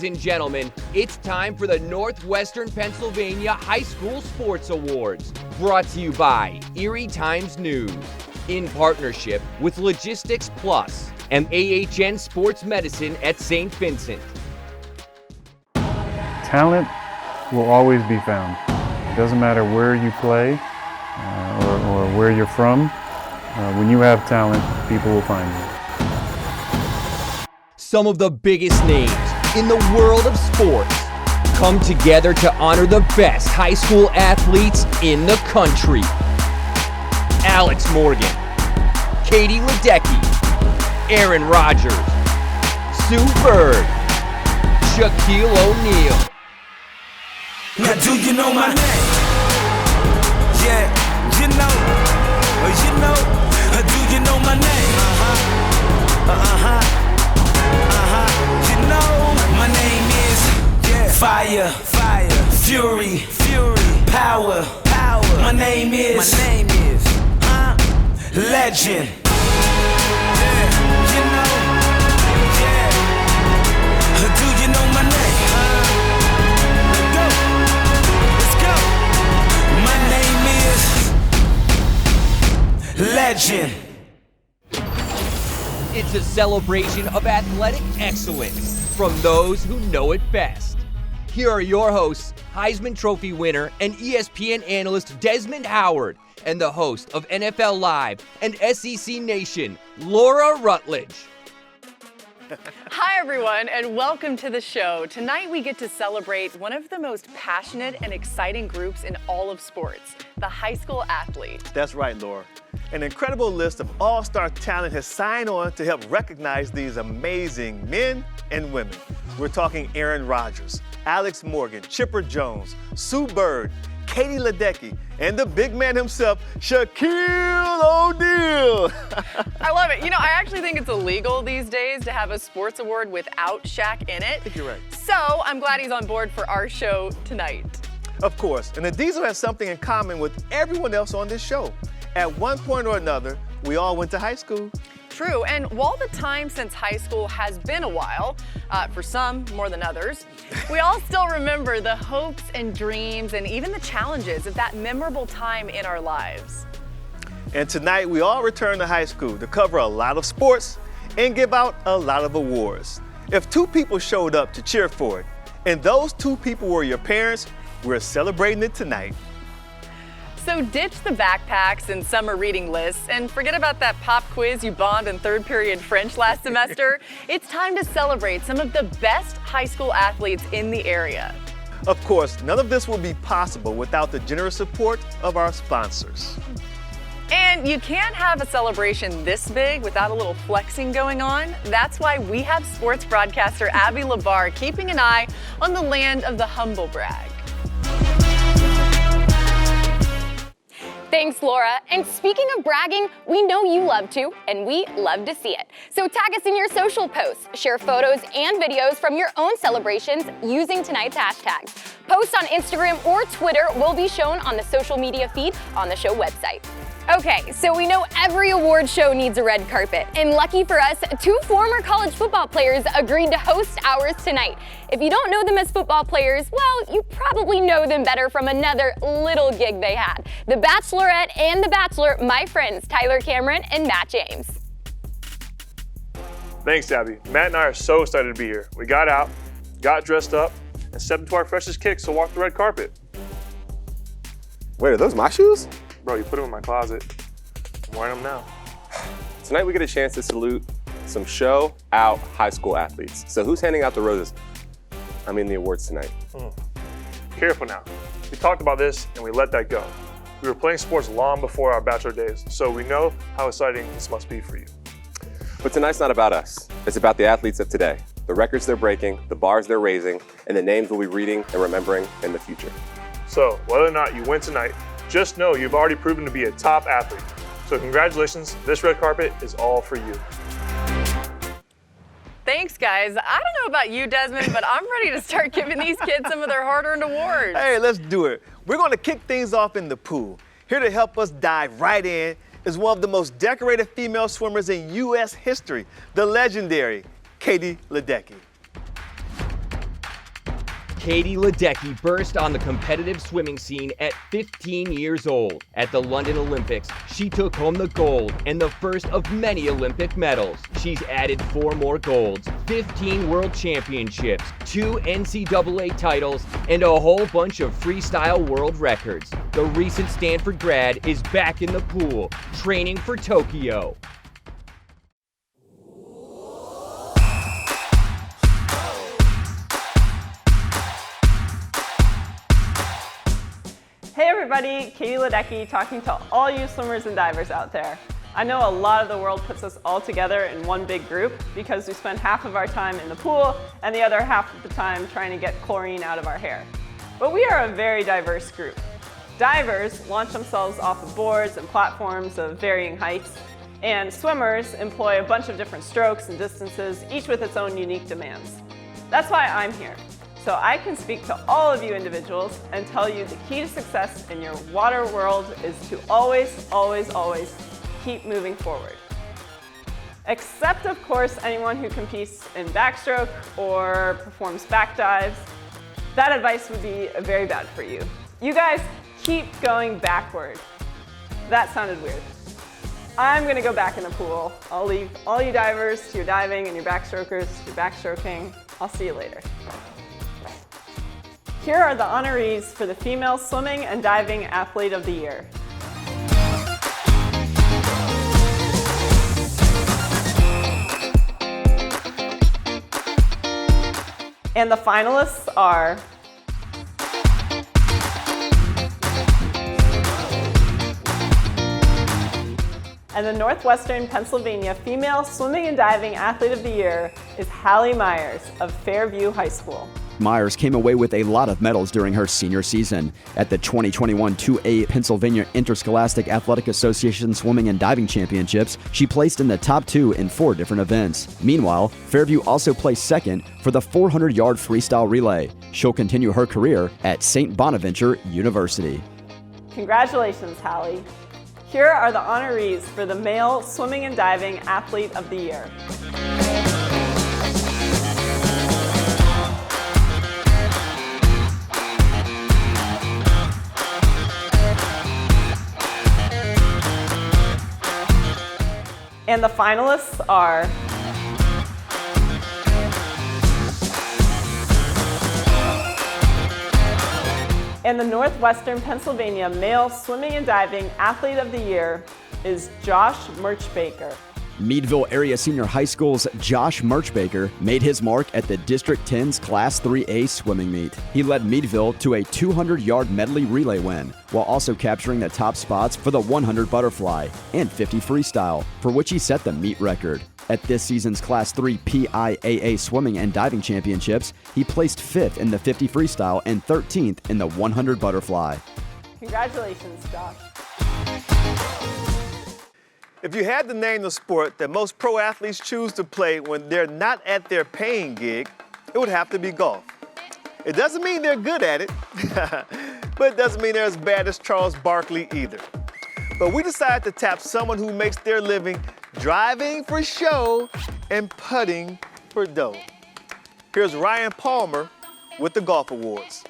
and gentlemen, it's time for the Northwestern Pennsylvania High School Sports Awards, brought to you by Erie Times News, in partnership with Logistics Plus and AHN Sports Medicine at St. Vincent. Talent will always be found. It doesn't matter where you play or where you're from. When you have talent, people will find you. Some of the biggest names in the world of sports come together to honor the best high school athletes in the country. Alex Morgan, Katie Ledecky, Aaron Rodgers, Sue Bird, Shaquille O'Neal. Now do you know my name? Yeah, you know, do you know my name? You know, my name is Fire, Fury, Power. My name is Legend. You know, do you know my name? Let's go. My name is Legend. It's a celebration of athletic excellence from those who know it best. Here are your hosts, Heisman Trophy winner and ESPN analyst Desmond Howard, and the host of NFL Live and SEC Nation, Laura Rutledge. Hi, everyone, and welcome to the show. Tonight, we get to celebrate one of the most passionate and exciting groups in all of sports, the high school athlete. That's right, Laura. An incredible list of all-star talent has signed on to help recognize these amazing men and women. We're talking Aaron Rodgers, Alex Morgan, Chipper Jones, Sue Bird, Katie Ledecky, and the big man himself, Shaquille O'Neal. I love it. You know, I actually think it's illegal these days to have a sports award without Shaq in it. I think you're right. So I'm glad he's on board for our show tonight. Of course, and the Diesel has something in common with everyone else on this show. At one point or another, we all went to high school. True, and while the time since high school has been a while, for some more than others, we all still remember the hopes and dreams and even the challenges of that memorable time in our lives. And tonight, we all return to high school to cover a lot of sports and give out a lot of awards. If two people showed up to cheer for it, and those two people were your parents, we're celebrating it tonight. So ditch the backpacks and summer reading lists and forget about that pop quiz you bombed in third period French last semester. It's time to celebrate some of the best high school athletes in the area. Of course, none of this would be possible without the generous support of our sponsors. And you can't have a celebration this big without a little flexing going on. That's why we have sports broadcaster Abby Labar keeping an eye on the land of the humble brag. Thanks, Laura. And speaking of bragging, we know you love to, and we love to see it. So tag us in your social posts, share photos and videos from your own celebrations using tonight's hashtags. Posts on Instagram or Twitter will be shown on the social media feed on the show website. Okay, so we know every award show needs a red carpet, and lucky for us, two former college football players agreed to host ours tonight. If you don't know them as football players, well, you probably know them better from another little gig they had. The Bachelorette and The Bachelor, my friends Tyler Cameron and Matt James. Thanks, Abby. Matt and I are so excited to be here. We got out, got dressed up, and stepped into our freshest kicks to walk the red carpet. Wait, are those my shoes? Bro, you put them in my closet. I'm wearing them now. Tonight we get a chance to salute some show-out high school athletes. So who's handing out the roses? I mean the awards tonight. Careful now. We talked about this and we let that go. We were playing sports long before our bachelor days, so we know how exciting this must be for you. But tonight's not about us. It's about the athletes of today. The records they're breaking, the bars they're raising, and the names we'll be reading and remembering in the future. So whether or not you win tonight, just know you've already proven to be a top athlete. So congratulations, this red carpet is all for you. Thanks, guys. I don't know about you, Desmond, but I'm ready to start giving these kids some of their hard-earned awards. Hey, let's do it. We're going to kick things off in the pool. Here to help us dive right in is one of the most decorated female swimmers in U.S. history, the legendary Katie Ledecky. Katie Ledecky burst on the competitive swimming scene at 15 years old. At the London Olympics, she took home the gold and the first of many Olympic medals. She's added 4 more golds, 15 world championships, 2 NCAA titles, and a whole bunch of freestyle world records. The recent Stanford grad is back in the pool, training for Tokyo. Hey everybody, Katie Ledecky talking to all you swimmers and divers out there. I know a lot of the world puts us all together in one big group because we spend half of our time in the pool and the other half of the time trying to get chlorine out of our hair. But we are a very diverse group. Divers launch themselves off of boards and platforms of varying heights, and swimmers employ a bunch of different strokes and distances, each with its own unique demands. That's why I'm here. So I can speak to all of you individuals and tell you the key to success in your water world is to always, always, always keep moving forward. Except, of course, anyone who competes in backstroke or performs back dives. That advice would be very bad for you. You guys keep going backward. That sounded weird. I'm gonna go back in the pool. I'll leave all you divers to your diving and your backstrokers to your backstroking. I'll see you later. Here are the honorees for the Female Swimming and Diving Athlete of the Year. And the finalists are and the Northwestern Pennsylvania Female Swimming and Diving Athlete of the Year is Hallie Myers of Fairview High School. Myers came away with a lot of medals during her senior season. At the 2021 2A Pennsylvania Interscholastic Athletic Association Swimming and Diving Championships, she placed in the top 2 in 4 different events. Meanwhile, Fairview also placed second for the 400-yard freestyle relay. She'll continue her career at St. Bonaventure University. Congratulations, Hallie. Here are the honorees for the Male Swimming and Diving Athlete of the Year. And the finalists are and the Northwestern Pennsylvania Male Swimming and Diving Athlete of the Year is Josh Murchbaker. Meadville Area Senior High School's Josh Murchbaker made his mark at the District 10's Class 3A swimming meet. He led Meadville to a 200-yard medley relay win, while also capturing the top spots for the 100 butterfly and 50 freestyle, for which he set the meet record. At this season's Class 3 PIAA Swimming and Diving Championships, he placed 5th in the 50 freestyle and 13th in the 100 butterfly. Congratulations, Josh. If you had to name the sport that most pro athletes choose to play when they're not at their paying gig, it would have to be golf. It doesn't mean they're good at it, but it doesn't mean they're as bad as Charles Barkley either. But we decided to tap someone who makes their living driving for show and putting for dough. Here's Ryan Palmer with the Golf Awards.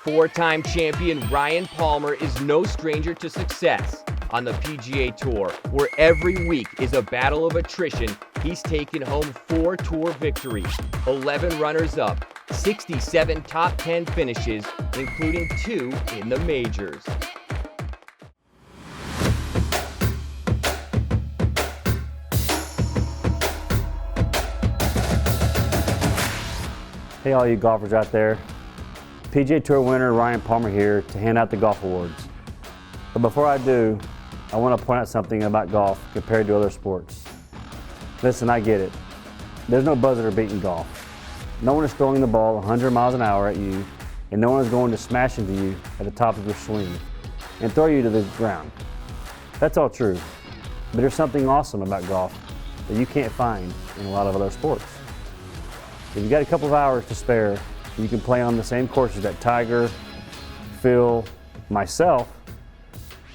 4-time champion Ryan Palmer is no stranger to success. On the PGA Tour, where every week is a battle of attrition, he's taken home 4 tour victories, 11 runners-up, 67 top 10 finishes, including 2 in the majors. Hey all you golfers out there. PGA Tour winner Ryan Palmer here to hand out the Golf Awards. But before I do, I want to point out something about golf compared to other sports. Listen, I get it. There's no buzzer beating golf. No one is throwing the ball 100 miles an hour at you, and no one is going to smash into you at the top of your swing and throw you to the ground. That's all true, but there's something awesome about golf that you can't find in a lot of other sports. If you got a couple of hours to spare, you can play on the same courses that Tiger, Phil, myself,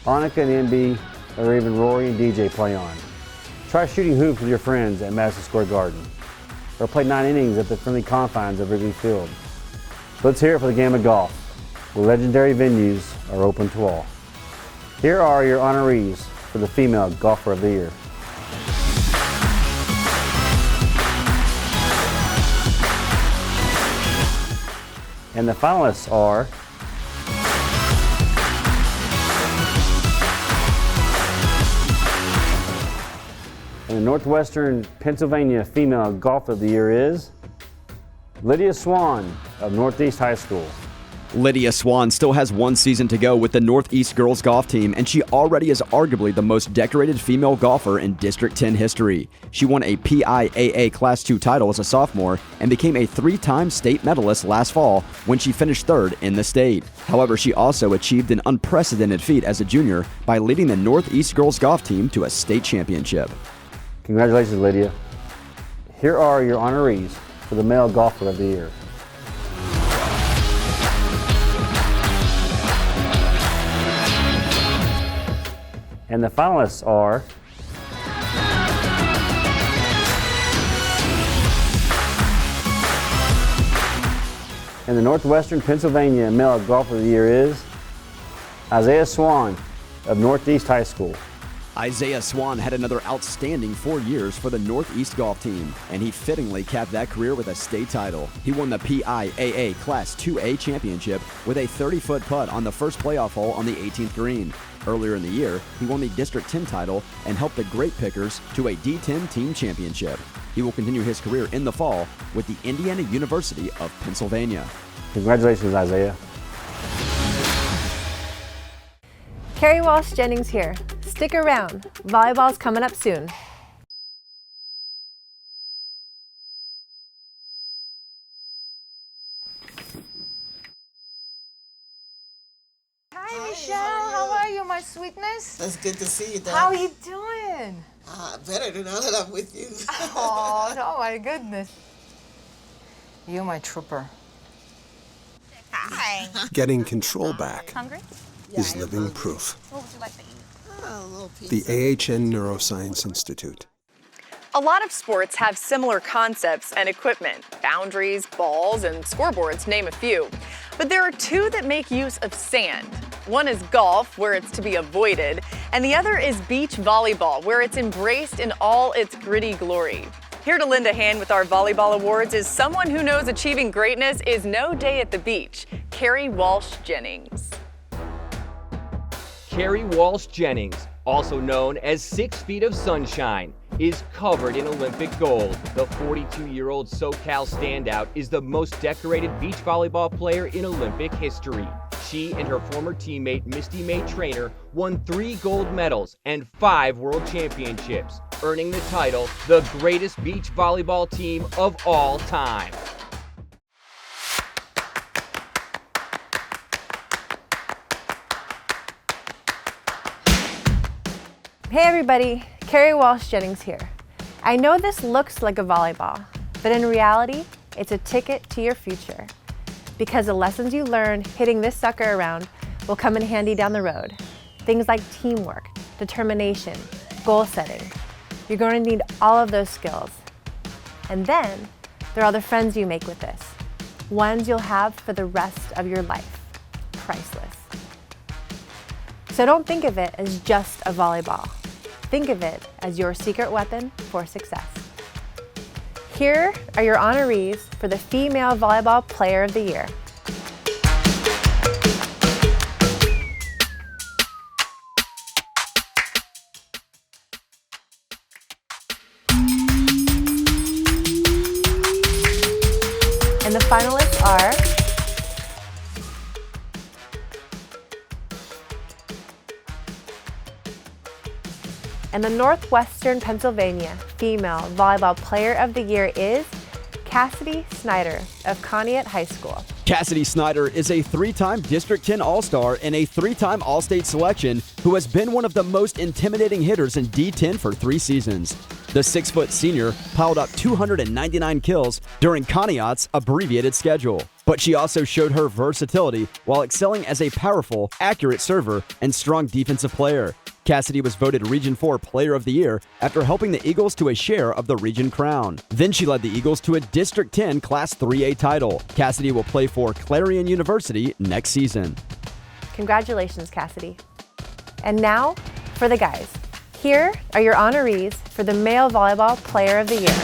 Annika and MB, or even Rory and DJ play on. Try shooting hoops with your friends at Madison Square Garden. or play 9 innings at the friendly confines of Wrigley Field. Let's hear it for the game of golf, where legendary venues are open to all. Here are your honorees for the Female Golfer of the Year. And the finalists are and the Northwestern Pennsylvania Female Golfer of the Year is Lydia Swan of Northeast High School. Lydia Swan still has 1 season to go with the Northeast girls golf team, and she already is arguably the most decorated female golfer in District 10 history. She won a PIAA Class II title as a sophomore and became a 3-time state medalist last fall when she finished 3rd in the state. However, she also achieved an unprecedented feat as a junior by leading the Northeast girls golf team to a state championship. Congratulations, Lydia. Here are your honorees for the Male Golfer of the Year. And the finalists are and the Northwestern Pennsylvania Male Golfer of the Year is Isaiah Swan of Northeast High School. Isaiah Swan had another outstanding 4 years for the Northeast golf team, and he fittingly capped that career with a state title. He won the PIAA Class 2A championship with a 30-foot putt on the first playoff hole on the 18th green. Earlier in the year, he won the District 10 title and helped the Great Pickers to a D10 team championship. He will continue his career in the fall with the Indiana University of Pennsylvania. Congratulations, Isaiah. Carrie Walsh Jennings here. Stick around. Volleyball's coming up soon. Hi, Michelle. How are you, my sweetness? That's good to see you, Dad. How are you doing? Better now that I'm with you. Oh my goodness. You're my trooper. Hi. Getting control back Hungry? is living proof. What would you like to eat? Oh, a little piece. The AHN Neuroscience Institute. A lot of sports have similar concepts and equipment, boundaries, balls, and scoreboards, name a few. But there are 2 that make use of sand. One is golf, where it's to be avoided, and the other is beach volleyball, where it's embraced in all its gritty glory. Here to lend a hand with our volleyball awards is someone who knows achieving greatness is no day at the beach, Carrie Walsh Jennings. Carrie Walsh Jennings, also known as 6 Feet of Sunshine, is covered in Olympic gold. The 42-year-old SoCal standout is the most decorated beach volleyball player in Olympic history. She and her former teammate Misty May Traynor won 3 gold medals and 5 world championships, earning the title the greatest beach volleyball team of all time. Hey everybody, Carrie Walsh Jennings here. I know this looks like a volleyball, but in reality, it's a ticket to your future. Because the lessons you learn hitting this sucker around will come in handy down the road. Things like teamwork, determination, goal setting. You're going to need all of those skills. And then, there are the friends you make with this. Ones you'll have for the rest of your life. Priceless. So don't think of it as just a volleyball. Think of it as your secret weapon for success. Here are your honorees for the Female Volleyball Player of the Year. And the finalists are and the Northwestern Pennsylvania Female Volleyball Player of the Year is Cassidy Snyder of Conneaut High School. Cassidy Snyder is a 3-time District 10 All-Star and a 3-time All-State selection who has been one of the most intimidating hitters in D10 for 3 seasons. The 6-foot senior piled up 299 kills during Conneaut's abbreviated schedule. But she also showed her versatility while excelling as a powerful, accurate server and strong defensive player. Cassidy was voted Region 4 Player of the Year after helping the Eagles to a share of the region crown. Then she led the Eagles to a District 10 Class 3A title. Cassidy will play for Clarion University next season. Congratulations, Cassidy. And now for the guys. Here are your honorees for the Male Volleyball Player of the Year.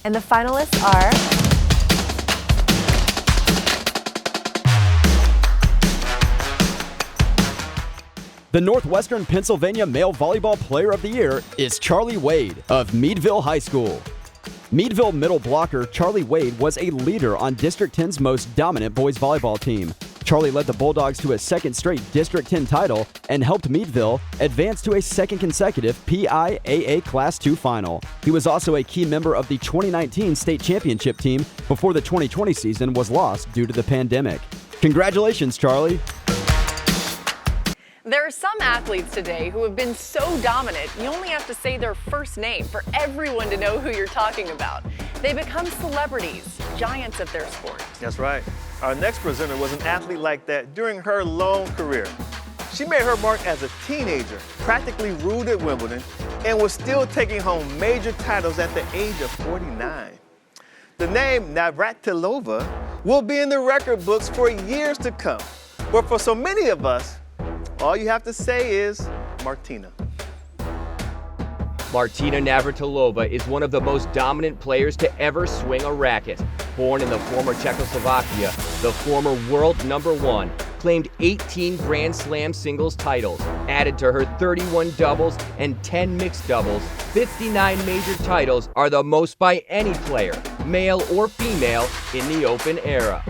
And the finalists are the Northwestern Pennsylvania Male Volleyball Player of the Year is Charlie Wade of Meadville High School. Meadville middle blocker Charlie Wade was a leader on District 10's most dominant boys volleyball team. Charlie led the Bulldogs to a second straight District 10 title and helped Meadville advance to a second consecutive PIAA Class 2 final. He was also a key member of the 2019 state championship team before the 2020 season was lost due to the pandemic. Congratulations, Charlie. There are some athletes today who have been so dominant, you only have to say their first name for everyone to know who you're talking about. They become celebrities, giants of their sport. That's right. Our next presenter was an athlete like that during her long career. She made her mark as a teenager, practically ruled at Wimbledon, and was still taking home major titles at the age of 49. The name Navratilova will be in the record books for years to come. But for so many of us, all you have to say is Martina. Martina Navratilova is one of the most dominant players to ever swing a racket. Born in the former Czechoslovakia, the former world #1, claimed 18 Grand Slam singles titles, added to her 31 doubles and 10 mixed doubles. 59 major titles are the most by any player, male or female, in the Open era.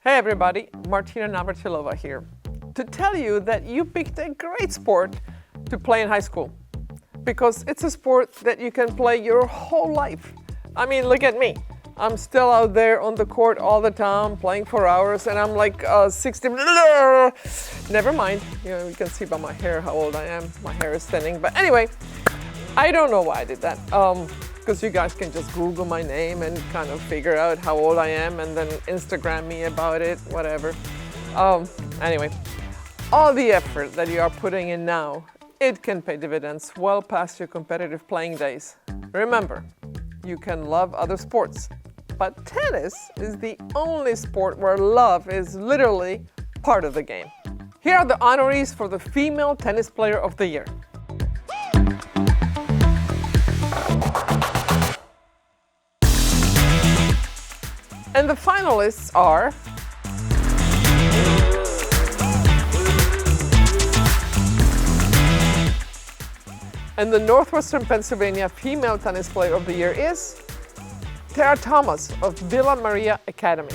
Hey everybody, Martina Navratilova here. To tell you that you picked a great sport to play in high school. Because it's a sport that you can play your whole life. I mean, look at me. I'm still out there on the court all the time, playing for hours, and I'm like 60. Never mind, you can see by my hair how old I am. My hair is thinning, but anyway, I don't know why I did that. Because you guys can just Google my name and kind of figure out how old I am and then Instagram me about it, whatever. Anyway, all the effort that you are putting in now, it can pay dividends well past your competitive playing days. Remember, you can love other sports, but tennis is the only sport where love is literally part of the game. Here are the honorees for the Female Tennis Player of the Year. And the finalists are and the Northwestern Pennsylvania Female Tennis Player of the Year is Tara Thomas of Villa Maria Academy.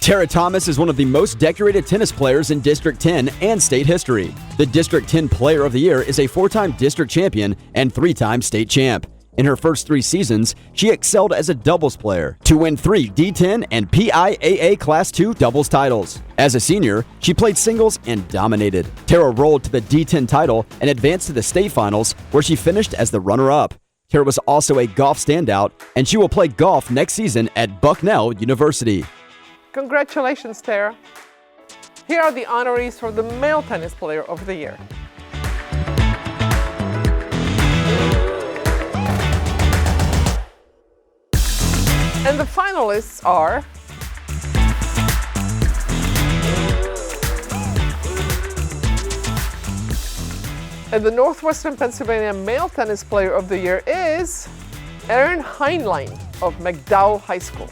Tara Thomas is one of the most decorated tennis players in District 10 and state history. The District 10 Player of the Year is a 4-time district champion and 3-time state champ. In her first 3 seasons, she excelled as a doubles player to win 3 D10 and PIAA Class 2 doubles titles. As a senior, she played singles and dominated. Tara rolled to the D10 title and advanced to the state finals, where she finished as the runner-up. Tara was also a golf standout, and she will play golf next season at Bucknell University. Congratulations, Tara. Here are the honorees for the Male Tennis Player of the Year. And the finalists are and the Northwestern Pennsylvania Male Tennis Player of the Year is Aaron Heinlein of McDowell High School.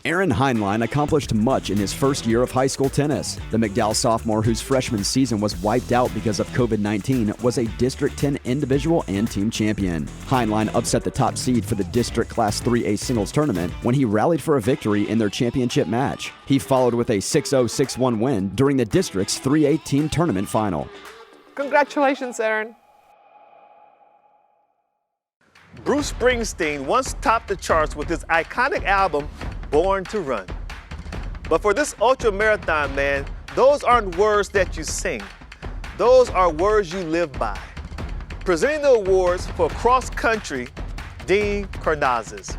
Aaron Heinlein accomplished much in his first year of high school tennis. The McDowell sophomore, whose freshman season was wiped out because of COVID-19, was a District 10 individual and team champion. Heinlein upset the top seed for the District Class 3A singles tournament when he rallied for a victory in their championship match. He followed with a 6-0, 6-1 win during the district's 3A team tournament final. Congratulations, Aaron. Bruce Springsteen once topped the charts with his iconic album, Born to Run. But for this ultra marathon man, those aren't words that you sing. Those are words you live by. Presenting the awards for cross country, Dean Karnazes.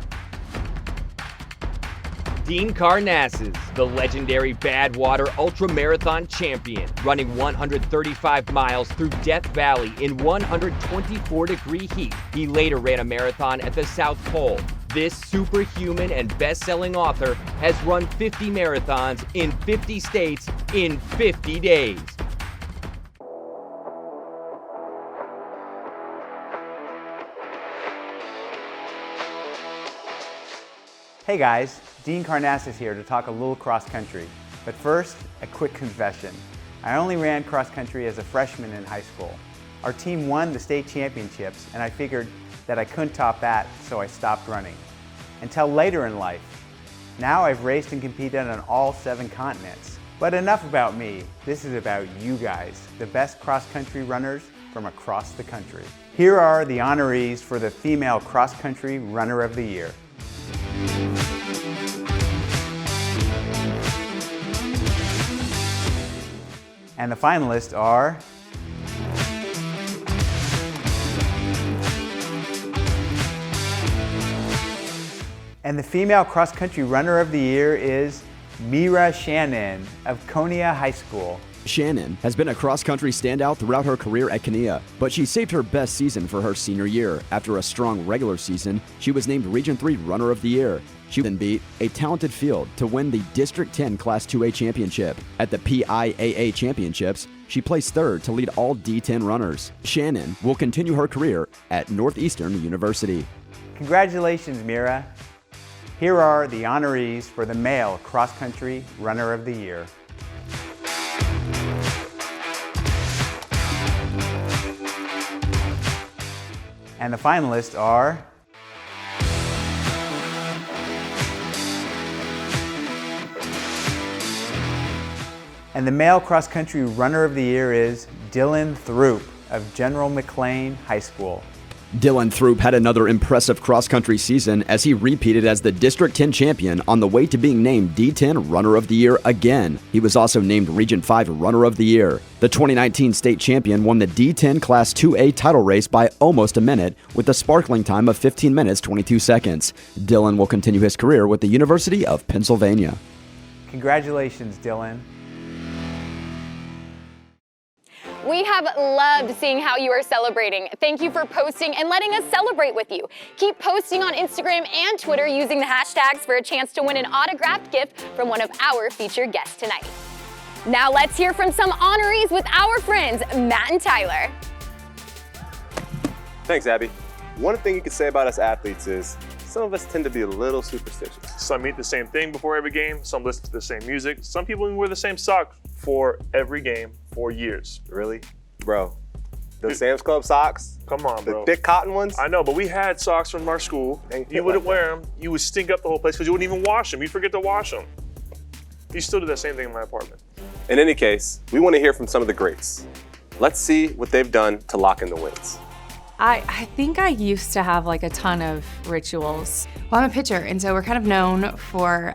Dean Karnazes, the legendary Badwater Ultramarathon champion, running 135 miles through Death Valley in 124-degree heat. He later ran a marathon at the South Pole. This superhuman and best-selling author has run 50 marathons in 50 states in 50 days. Hey guys, Dean Karnazes here to talk a little cross country. But first, a quick confession. I only ran cross country as a freshman in high school. Our team won the state championships and I figured that I couldn't top that, so I stopped running. Until later in life. Now I've raced and competed on all 7 continents. But enough about me. This is about you guys, the best cross country runners from across the country. Here are the honorees for the Female Cross Country Runner of the Year. And the finalists are and the Female Cross Country Runner of the Year is Mira Shannon of Konya High School. Shannon has been a cross-country standout throughout her career at Konya, but she saved her best season for her senior year. After a strong regular season, she was named Region 3 Runner of the Year. She then beat a talented field to win the District 10 Class 2A championship. At the PIAA championships, she placed third to lead all D10 runners. Shannon will continue her career at Northwestern University. Congratulations, Mira. Here are the honorees for the Male Cross Country Runner of the Year. And the finalists are and the Male Cross Country Runner of the Year is Dylan Throop of General McLean High School. Dylan Throop had another impressive cross-country season as he repeated as the District 10 champion on the way to being named D10 Runner of the Year again. He was also named Region 5 Runner of the Year. The 2019 state champion won the D10 Class 2A title race by almost a minute with a sparkling time of 15 minutes 22 seconds. Dylan will continue his career with the University of Pennsylvania. Congratulations, Dylan. We have loved seeing how you are celebrating. Thank you for posting and letting us celebrate with you. Keep posting on Instagram and Twitter using the hashtags for a chance to win an autographed gift from one of our featured guests tonight. Now let's hear from some honorees with our friends, Matt and Tyler. Thanks, Abby. One thing you could say about us athletes is some of us tend to be a little superstitious. Some eat the same thing before every game, some listen to the same music, some people even wear the same socks for every game for years. Really? Bro, those Sam's Club socks? Come on, bro. The thick cotton ones? I know, but we had socks from our school. You wouldn't wear them. You would stink up the whole place because you wouldn't even wash them. You'd forget to wash them. You still do that same thing in my apartment. In any case, we want to hear from some of the greats. Let's see what they've done to lock in the wins. I think I used to have like a ton of rituals. Well, I'm a pitcher, and so we're kind of known for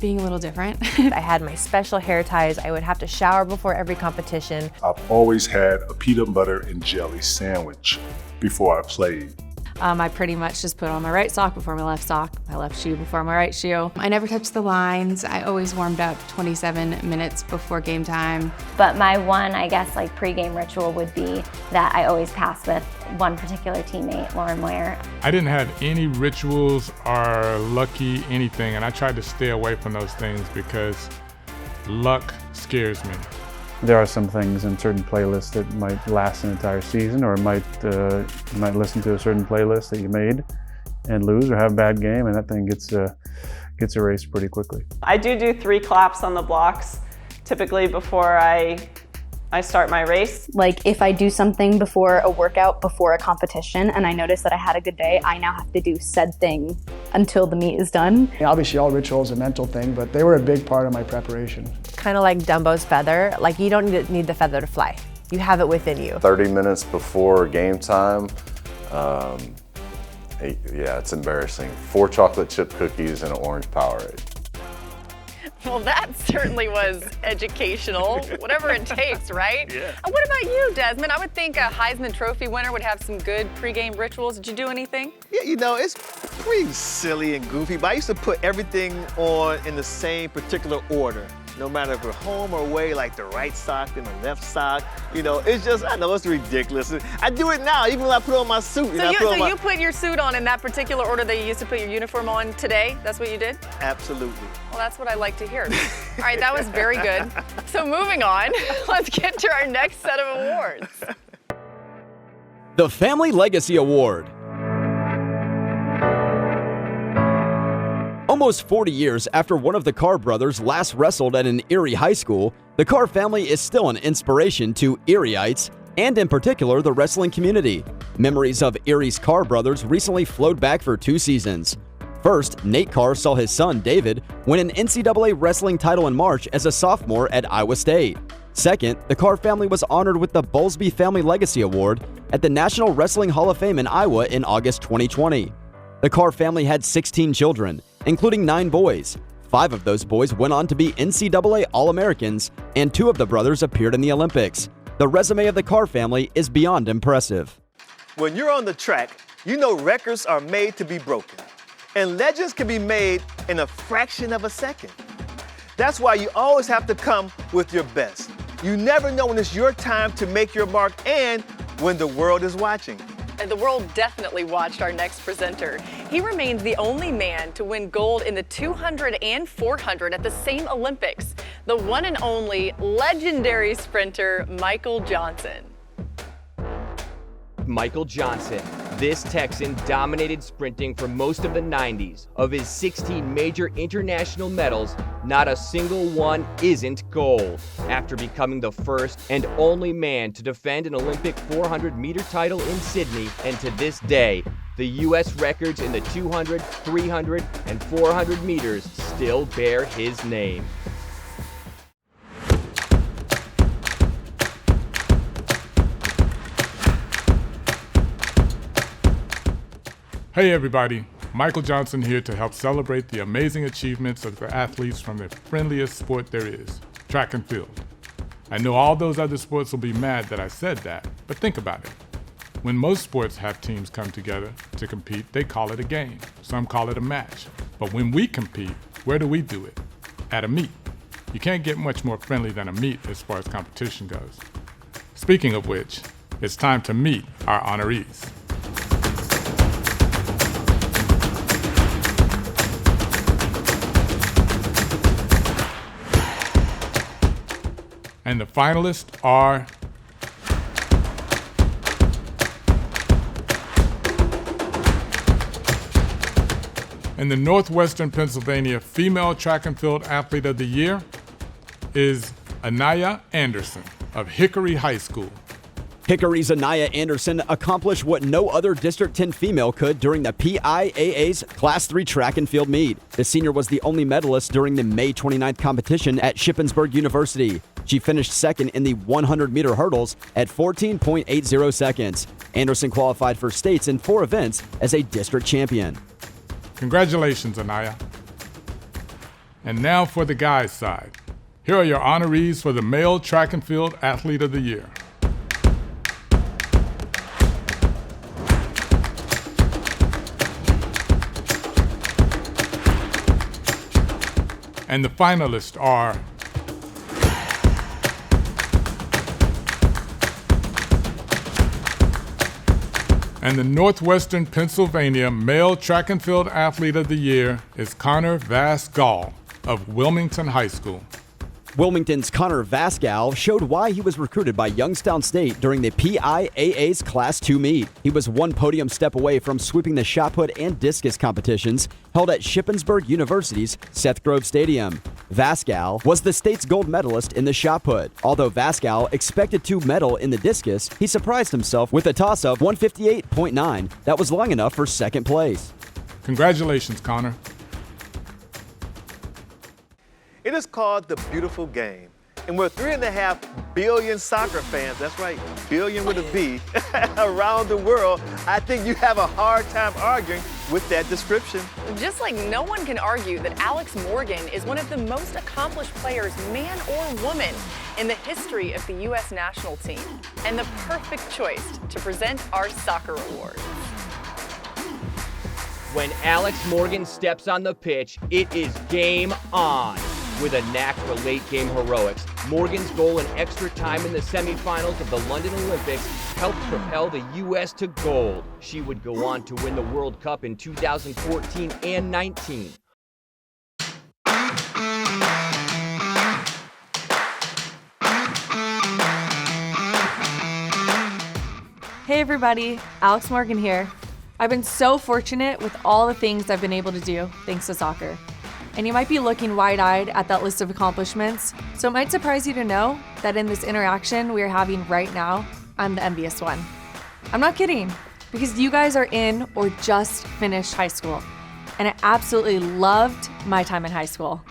being a little different. I had my special hair ties. I would have to shower before every competition. I've always had a peanut butter and jelly sandwich before I played. I pretty much just put on my right sock before my left sock, my left shoe before my right shoe. I never touched the lines. I always warmed up 27 minutes before game time. But my one, I guess, like pregame ritual would be that I always pass with one particular teammate, Lauren Meyer. I didn't have any rituals or lucky anything, and I tried to stay away from those things because luck scares me. There are some things in certain playlists that might last an entire season, or you might listen to a certain playlist that you made and lose or have a bad game, and that thing gets erased pretty quickly. I do 3 claps on the blocks, typically before I start my race. Like if I do something before a workout, before a competition, and I notice that I had a good day, I now have to do said thing until the meet is done. Obviously all rituals are a mental thing, but they were a big part of my preparation. Kind of like Dumbo's feather. Like you don't need the feather to fly. You have it within you. 30 minutes before game time, yeah, it's embarrassing. 4 chocolate chip cookies and an orange Powerade. Well, that certainly was educational, whatever it takes, right? Yeah. And what about you, Desmond? I would think a Heisman Trophy winner would have some good pregame rituals. Did you do anything? Yeah, you know, it's pretty silly and goofy, but I used to put everything on in the same particular order. No matter if we're home or away, like the right sock and the left sock. You know, it's just, I know it's ridiculous. I do it now, even when I put on my suit. You put your suit on in that particular order that you used to put your uniform on today? That's what you did? Absolutely. Well, that's what I like to hear. All right, that was very good. So moving on, let's get to our next set of awards. The Family Legacy Award. Almost 40 years after one of the Carr brothers last wrestled at an Erie high school, the Carr family is still an inspiration to Erieites, and in particular the wrestling community. Memories of Erie's Carr brothers recently flowed back for 2 seasons. First, Nate Carr saw his son, David, win an NCAA wrestling title in March as a sophomore at Iowa State. Second, the Carr family was honored with the Bowlesby Family Legacy Award at the National Wrestling Hall of Fame in Iowa in August 2020. The Carr family had 16 children, including 9 boys. 5 of those boys went on to be NCAA All-Americans, and 2 of the brothers appeared in the Olympics. The resume of the Carr family is beyond impressive. When you're on the track, you know records are made to be broken, and legends can be made in a fraction of a second. That's why you always have to come with your best. You never know when it's your time to make your mark and when the world is watching. And the world definitely watched our next presenter. He remains the only man to win gold in the 200 and 400 at the same Olympics. The one and only legendary sprinter, Michael Johnson. Michael Johnson. This Texan dominated sprinting for most of the 90s. Of his 16 major international medals, not a single one isn't gold. After becoming the first and only man to defend an Olympic 400-meter title in Sydney, and to this day, the U.S. records in the 200, 300, and 400 meters still bear his name. Hey everybody, Michael Johnson here to help celebrate the amazing achievements of the athletes from the friendliest sport there is, track and field. I know all those other sports will be mad that I said that, but think about it. When most sports have teams come together to compete, they call it a game. Some call it a match. But when we compete, where do we do it? At a meet. You can't get much more friendly than a meet as far as competition goes. Speaking of which, it's time to meet our honorees. And the finalists are in the Northwestern Pennsylvania Female Track and Field Athlete of the Year is Anaya Anderson of Hickory High School. Hickory's Anaya Anderson accomplished what no other District 10 female could during the PIAA's Class 3 track and field meet. The senior was the only medalist during the May 29th competition at Shippensburg University. She finished second in the 100-meter hurdles at 14.80 seconds. Anderson qualified for states in 4 events as a district champion. Congratulations, Anaya. And now for the guys' side. Here are your honorees for the Male Track and Field Athlete of the Year. And the finalists are and the Northwestern Pennsylvania Male Track and Field Athlete of the Year is Connor Vasgall of Wilmington High School. Wilmington's Connor Vasgall showed why he was recruited by Youngstown State during the PIAA's Class 2 meet. He was one podium step away from sweeping the shot put and discus competitions held at Shippensburg University's Seth Grove Stadium. Vasgall was the state's gold medalist in the shot put. Although Vasgall expected to medal in the discus, he surprised himself with a toss of 158.9 that was long enough for second place. Congratulations, Connor. It is called the beautiful game. And with 3.5 billion soccer fans, that's right, billion with a B, around the world, I think you have a hard time arguing with that description. Just like no one can argue that Alex Morgan is one of the most accomplished players, man or woman, in the history of the U.S. national team, and the perfect choice to present our soccer award. When Alex Morgan steps on the pitch, it is game on. With a knack for late-game heroics, Morgan's goal in extra time in the semifinals of the London Olympics helped propel the U.S. to gold. She would go on to win the World Cup in 2014 and 19. Hey everybody, Alex Morgan here. I've been so fortunate with all the things I've been able to do thanks to soccer. And you might be looking wide-eyed at that list of accomplishments, so it might surprise you to know that in this interaction we are having right now, I'm the envious one. I'm not kidding, because you guys are in or just finished high school, and I absolutely loved my time in high school.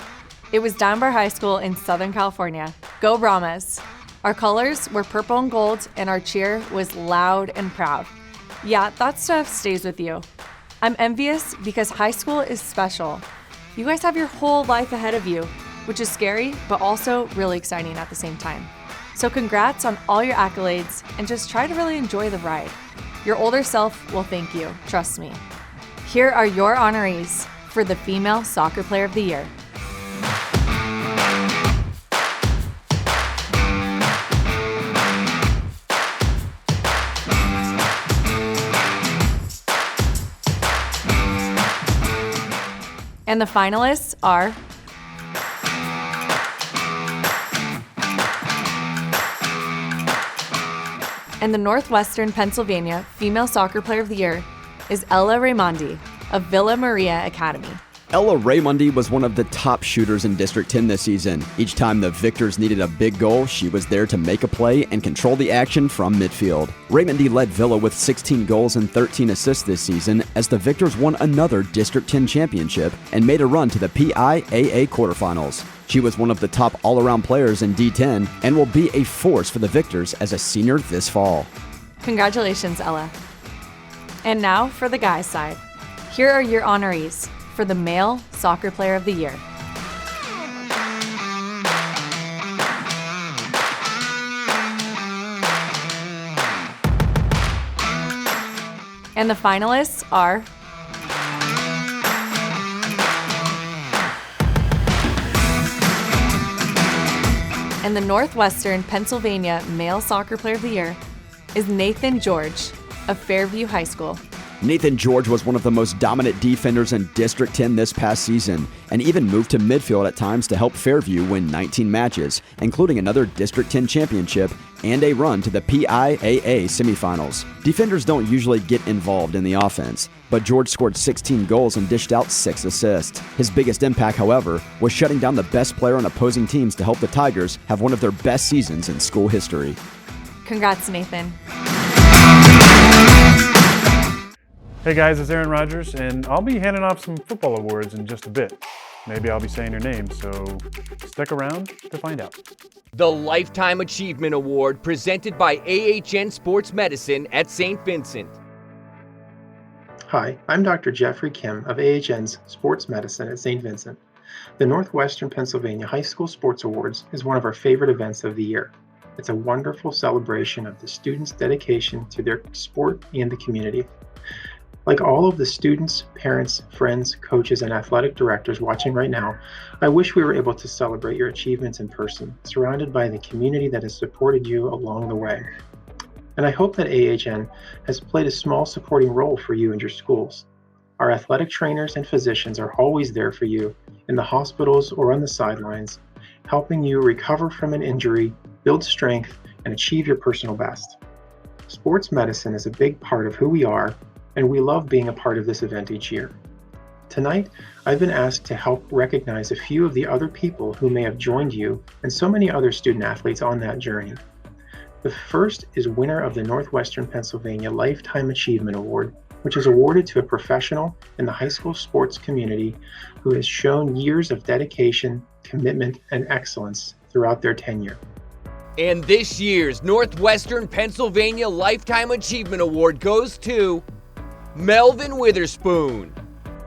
It was Dunbar High School in Southern California. Go Brahmas! Our colors were purple and gold, and our cheer was loud and proud. Yeah, that stuff stays with you. I'm envious because high school is special. You guys have your whole life ahead of you, which is scary, but also really exciting at the same time. So congrats on all your accolades, and just try to really enjoy the ride. Your older self will thank you, trust me. Here are your honorees for the Female Soccer Player of the Year. And the finalists are and the Northwestern Pennsylvania Female Soccer Player of the Year is Ella Raimondi of Villa Maria Academy. Ella Raimondi was one of the top shooters in District 10 this season. Each time the Victors needed a big goal, she was there to make a play and control the action from midfield. Raimondi led Villa with 16 goals and 13 assists this season as the Victors won another District 10 championship and made a run to the PIAA quarterfinals. She was one of the top all-around players in D10 and will be a force for the Victors as a senior this fall. Congratulations, Ella. And now for the guys' side. Here are your honorees for the Male Soccer Player of the Year. And the finalists are and the Northwestern Pennsylvania Male Soccer Player of the Year is Nathan George of Fairview High School. Nathan George was one of the most dominant defenders in District 10 this past season, and even moved to midfield at times to help Fairview win 19 matches, including another District 10 championship and a run to the PIAA semifinals. Defenders don't usually get involved in the offense, but George scored 16 goals and dished out 6 assists. His biggest impact, however, was shutting down the best player on opposing teams to help the Tigers have one of their best seasons in school history. Congrats, Nathan. Hey guys, it's Aaron Rodgers, and I'll be handing off some football awards in just a bit. Maybe I'll be saying your name, so stick around to find out. The Lifetime Achievement Award presented by AHN Sports Medicine at St. Vincent. Hi, I'm Dr. Jeffrey Kim of AHN's Sports Medicine at St. Vincent. The Northwestern Pennsylvania High School Sports Awards is one of our favorite events of the year. It's a wonderful celebration of the students' dedication to their sport and the community. Like all of the students, parents, friends, coaches, and athletic directors watching right now, I wish we were able to celebrate your achievements in person, surrounded by the community that has supported you along the way. And I hope that AHN has played a small supporting role for you and your schools. Our athletic trainers and physicians are always there for you in the hospitals or on the sidelines, helping you recover from an injury, build strength, and achieve your personal best. Sports medicine is a big part of who we are, and we love being a part of this event each year. Tonight, I've been asked to help recognize a few of the other people who may have joined you and so many other student athletes on that journey. The first is winner of the Northwestern Pennsylvania Lifetime Achievement Award, which is awarded to a professional in the high school sports community who has shown years of dedication, commitment, and excellence throughout their tenure. And this year's Northwestern Pennsylvania Lifetime Achievement Award goes to Melvin Witherspoon.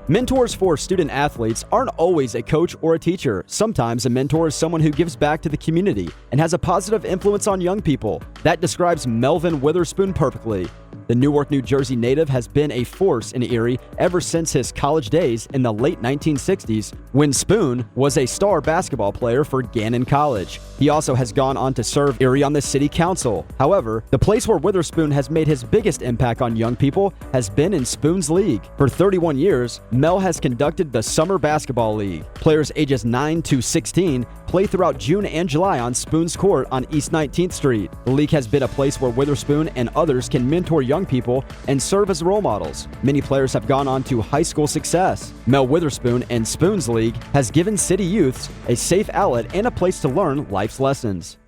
Mentors for student athletes aren't always a coach or a teacher. Sometimes a mentor is someone who gives back to the community and has a positive influence on young people. That describes Melvin Witherspoon perfectly. The Newark, New Jersey native has been a force in Erie ever since his college days in the late 1960s, when Spoon was a star basketball player for Gannon College. He also has gone on to serve Erie on the city council. However, the place where Witherspoon has made his biggest impact on young people has been in Spoon's league. For 31 years, Mel has conducted the Summer Basketball League. Players ages 9 to 16 play throughout June and July on Spoon's court on East 19th Street. The league has been a place where Witherspoon and others can mentor young people and serve as role models. Many players have gone on to high school success. Mel Witherspoon and Spoon's League has given city youths a safe outlet and a place to learn life's lessons.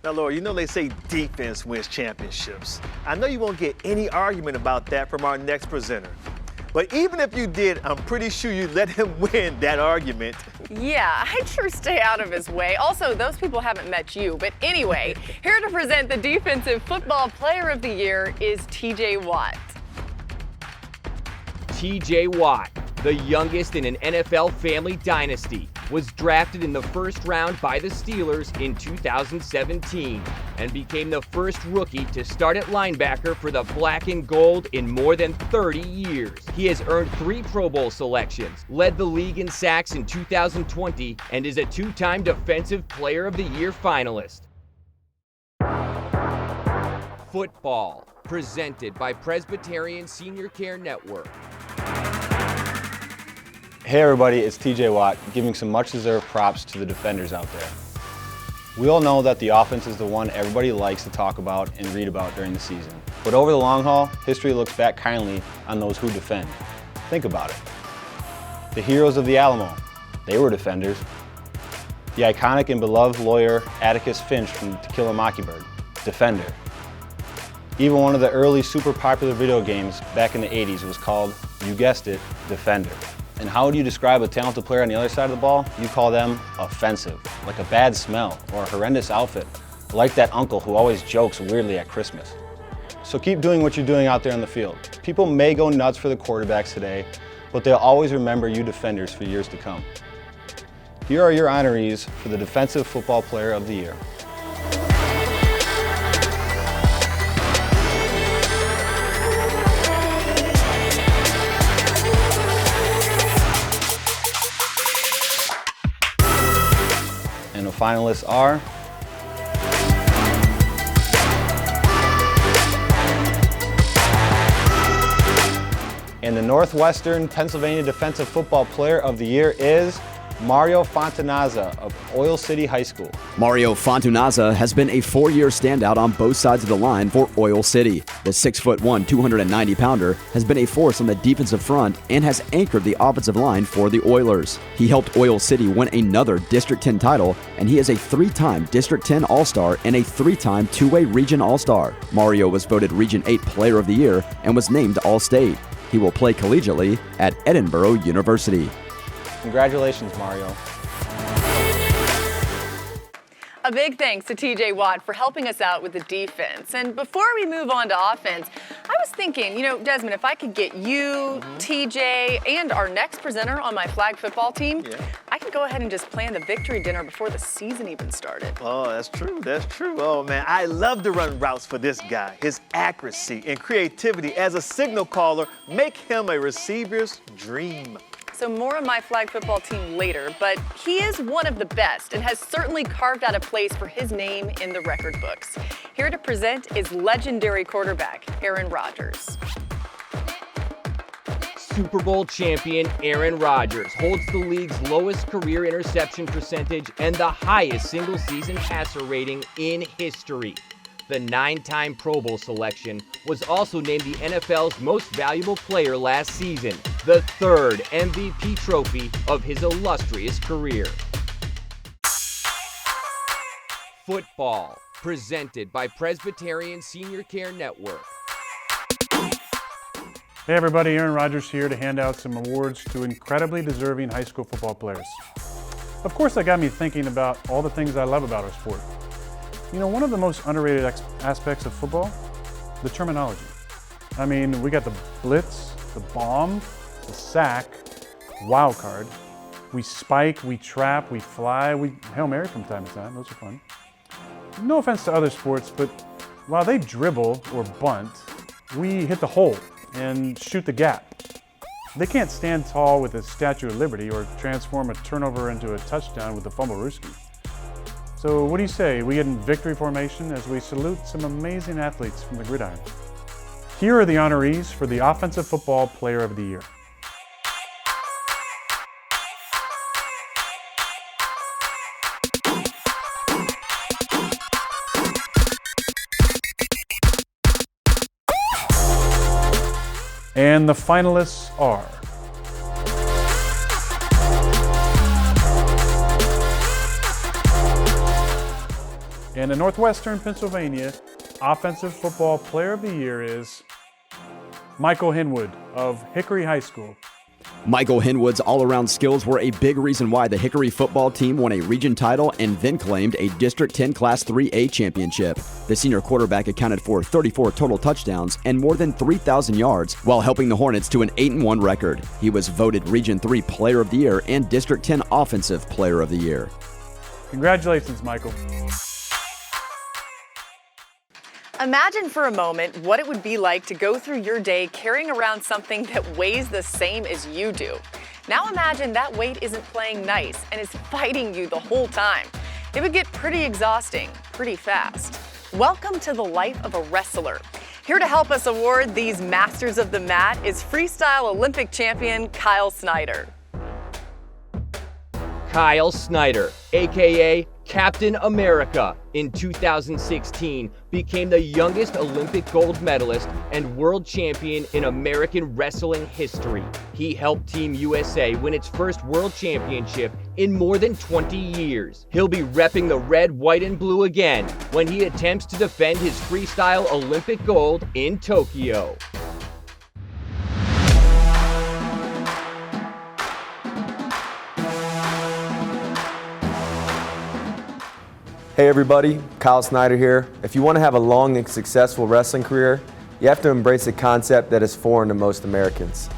Now, Laurie, you know they say defense wins championships. I know you won't get any argument about that from our next presenter. But even if you did, I'm pretty sure you'd let him win that argument. Yeah, I'd sure stay out of his way. Also, those people haven't met you. But anyway, here to present the Defensive Football Player of the Year is T.J. Watt. T.J. Watt, the youngest in an NFL family dynasty, was drafted in the first round by the Steelers in 2017 and became the first rookie to start at linebacker for the Black and Gold in more than 30 years. He has earned 3 Pro Bowl selections, led the league in sacks in 2020, and is a 2-time Defensive Player of the Year finalist. Football, presented by Presbyterian Senior Care Network. Hey everybody, it's TJ Watt, giving some much-deserved props to the defenders out there. We all know that the offense is the one everybody likes to talk about and read about during the season. But over the long haul, history looks back kindly on those who defend. Think about it. The heroes of the Alamo, they were defenders. The iconic and beloved lawyer Atticus Finch from To Kill a Mockingbird, defender. Even one of the early super popular video games back in the 80s was called, you guessed it, Defender. And how do you describe a talented player on the other side of the ball? You call them offensive, like a bad smell or a horrendous outfit, like that uncle who always jokes weirdly at Christmas. So keep doing what you're doing out there on the field. People may go nuts for the quarterbacks today, but they'll always remember you defenders for years to come. Here are your honorees for the Defensive Football Player of the Year. And the finalists are and the Northwestern Pennsylvania Defensive Football Player of the Year is Mario Fontanazza of Oil City High School. Mario Fontanazza has been a 4-year standout on both sides of the line for Oil City. The 6'1", 290-pounder has been a force on the defensive front and has anchored the offensive line for the Oilers. He helped Oil City win another District 10 title, and he is a 3-time District 10 All-Star and a 3-time two-way Region All-Star. Mario was voted Region 8 Player of the Year and was named All-State. He will play collegiately at Edinboro University. Congratulations, Mario. A big thanks to TJ Watt for helping us out with the defense. And before we move on to offense, I was thinking, Desmond, if I could get you, TJ, and our next presenter on my flag football team, I could go ahead and just plan the victory dinner before the season even started. Oh, that's true. That's true. Oh, man, I love to run routes for this guy. His accuracy and creativity as a signal caller make him a receiver's dream. So more on my flag football team later, but he is one of the best and has certainly carved out a place for his name in the record books. Here to present is legendary quarterback Aaron Rodgers. Super Bowl champion Aaron Rodgers holds the league's lowest career interception percentage and the highest single-season passer rating in history. The 9-time Pro Bowl selection was also named the NFL's most valuable player last season, the 3rd MVP trophy of his illustrious career. Football, presented by Presbyterian Senior Care Network. Hey everybody, Aaron Rodgers here to hand out some awards to incredibly deserving high school football players. Of course, that got me thinking about all the things I love about our sport. One of the most underrated aspects of football, the terminology. I mean, we got the blitz, the bomb, the sack, wild card. We spike, we trap, we fly, we Hail Mary from time to time. Those are fun. No offense to other sports, but while they dribble or bunt, we hit the hole and shoot the gap. They can't stand tall with the Statue of Liberty or transform a turnover into a touchdown with the Fumblerooski. So what do you say we get in victory formation as we salute some amazing athletes from the gridiron? Here are the honorees for the Offensive Football Player of the Year. And the finalists are and the Northwestern Pennsylvania Offensive Football Player of the Year is Michael Hinwood of Hickory High School. Michael Hinwood's all-around skills were a big reason why the Hickory football team won a region title and then claimed a District 10 Class 3A championship. The senior quarterback accounted for 34 total touchdowns and more than 3,000 yards while helping the Hornets to an 8-1 record. He was voted Region 3 Player of the Year and District 10 Offensive Player of the Year. Congratulations, Michael. Imagine for a moment what it would be like to go through your day carrying around something that weighs the same as you do. Now imagine that weight isn't playing nice and is fighting you the whole time. It would get pretty exhausting, pretty fast. Welcome to the life of a wrestler. Here to help us award these masters of the mat is freestyle Olympic champion Kyle Snyder. Kyle Snyder, aka Captain America, in 2016 became the youngest Olympic gold medalist and world champion in American wrestling history. He helped Team USA win its first world championship in more than 20 years. He'll be repping the red, white, and blue again when he attempts to defend his freestyle Olympic gold in Tokyo. Hey everybody, Kyle Snyder here. If you want to have a long and successful wrestling career, you have to embrace a concept that is foreign to most Americans.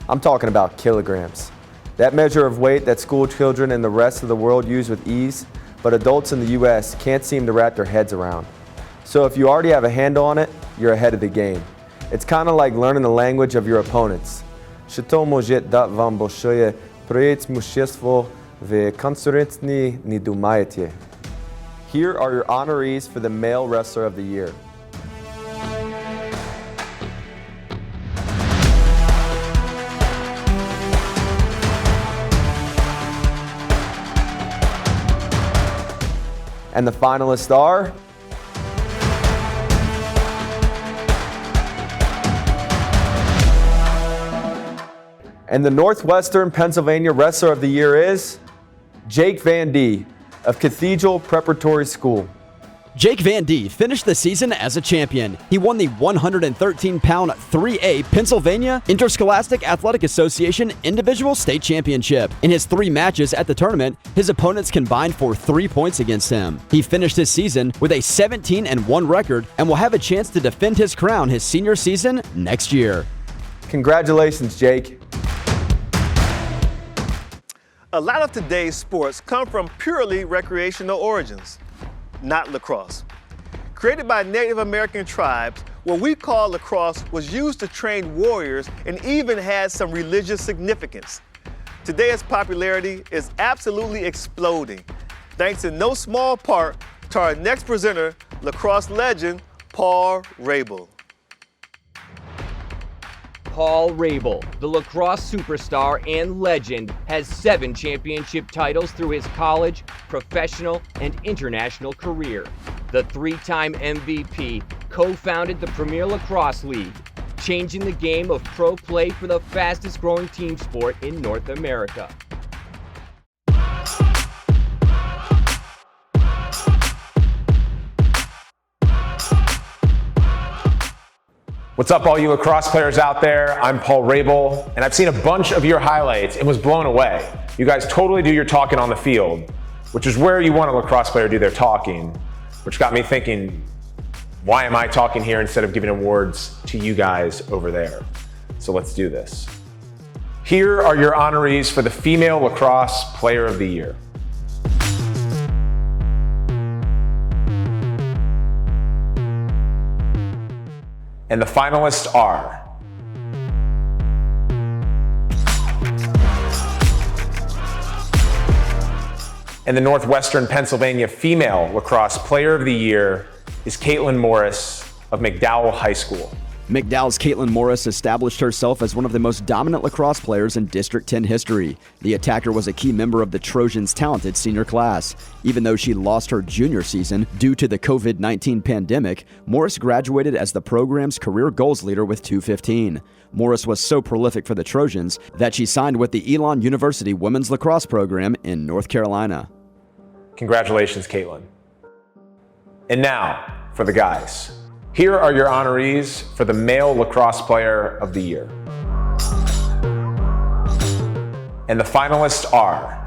I'm talking about kilograms. That measure of weight that school children and the rest of the world use with ease, but adults in the US can't seem to wrap their heads around. So if you already have a handle on it, you're ahead of the game. It's kind of like learning the language of your opponents. Here are your honorees for the Male Wrestler of the Year. And the finalists are and the Northwestern Pennsylvania Wrestler of the Year is Jake Van D of Cathedral Preparatory School. Jake Van D finished the season as a champion. He won the 113-pound 3A Pennsylvania Interscholastic Athletic Association Individual State Championship. In his 3 matches at the tournament, his opponents combined for 3 points against him. He finished his season with a 17-1 record and will have a chance to defend his crown his senior season next year. Congratulations, Jake. A lot of today's sports come from purely recreational origins, not lacrosse. Created by Native American tribes, what we call lacrosse was used to train warriors and even had some religious significance. Today, its popularity is absolutely exploding, thanks in no small part to our next presenter, lacrosse legend, Paul Rabel. Paul Rabel, the lacrosse superstar and legend, has 7 championship titles through his college, professional, and international career. The 3-time MVP co-founded the Premier Lacrosse League, changing the game of pro play for the fastest growing team sport in North America. What's up, all you lacrosse players out there? I'm Paul Rabel, and I've seen a bunch of your highlights and was blown away. You guys totally do your talking on the field, which is where you want a lacrosse player to do their talking, which got me thinking, why am I talking here instead of giving awards to you guys over there? So let's do this. Here are your honorees for the Female Lacrosse Player of the Year. And the finalists are and the Northwestern Pennsylvania Female Lacrosse Player of the Year is Caitlin Morris of McDowell High School. McDowell's Caitlin Morris established herself as one of the most dominant lacrosse players in District 10 history. The attacker was a key member of the Trojans' talented senior class. Even though she lost her junior season due to the COVID-19 pandemic, Morris graduated as the program's career goals leader with 215. Morris was so prolific for the Trojans that she signed with the Elon University Women's Lacrosse Program in North Carolina. Congratulations, Caitlin. And now, for the guys. Here are your honorees for the Male Lacrosse Player of the Year. And the finalists are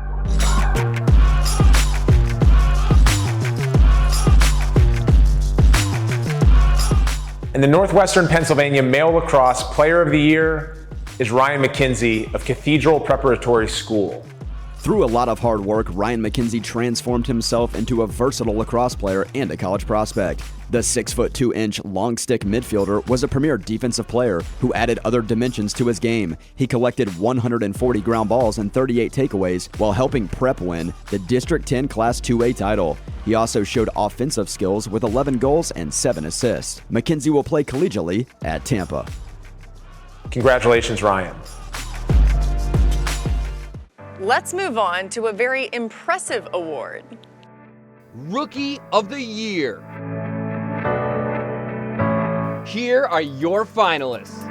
and the Northwestern Pennsylvania Male Lacrosse Player of the Year is Ryan McKenzie of Cathedral Preparatory School. Through a lot of hard work, Ryan McKenzie transformed himself into a versatile lacrosse player and a college prospect. The 6'2" long stick midfielder was a premier defensive player who added other dimensions to his game. He collected 140 ground balls and 38 takeaways while helping Prep win the District 10 Class 2A title. He also showed offensive skills with 11 goals and 7 assists. McKenzie will play collegiately at Tampa. Congratulations, Ryan. Let's move on to a very impressive award. Rookie of the Year. Here are your finalists.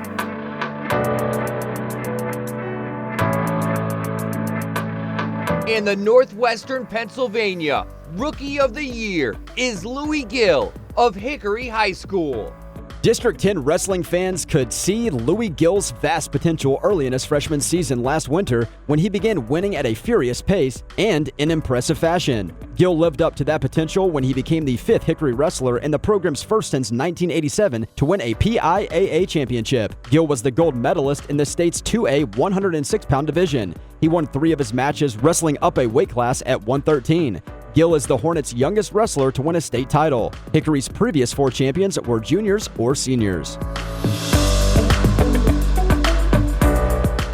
And the Northwestern Pennsylvania Rookie of the Year is Louis Gill of Hickory High School. District 10 wrestling fans could see Louis Gill's vast potential early in his freshman season last winter when he began winning at a furious pace and in impressive fashion. Gill lived up to that potential when he became the 5th Hickory wrestler and the program's first since 1987 to win a PIAA championship. Gill was the gold medalist in the state's 2A 106-pound division. He won 3 of his matches wrestling up a weight class at 113. Gill is the Hornets' youngest wrestler to win a state title. Hickory's previous 4 champions were juniors or seniors.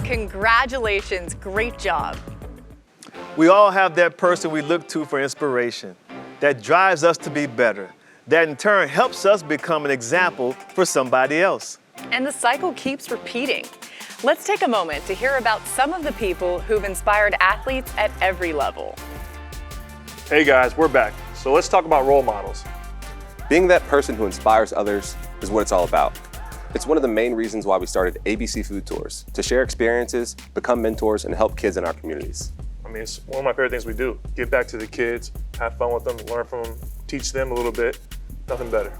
Congratulations, great job. We all have that person we look to for inspiration, that drives us to be better, that in turn helps us become an example for somebody else. And the cycle keeps repeating. Let's take a moment to hear about some of the people who've inspired athletes at every level. Hey guys, we're back. So let's talk about role models. Being that person who inspires others is what it's all about. It's one of the main reasons why we started ABC Food Tours, to share experiences, become mentors, and help kids in our communities. I mean, it's one of my favorite things we do. Give back to the kids, have fun with them, learn from them, teach them a little bit. Nothing better.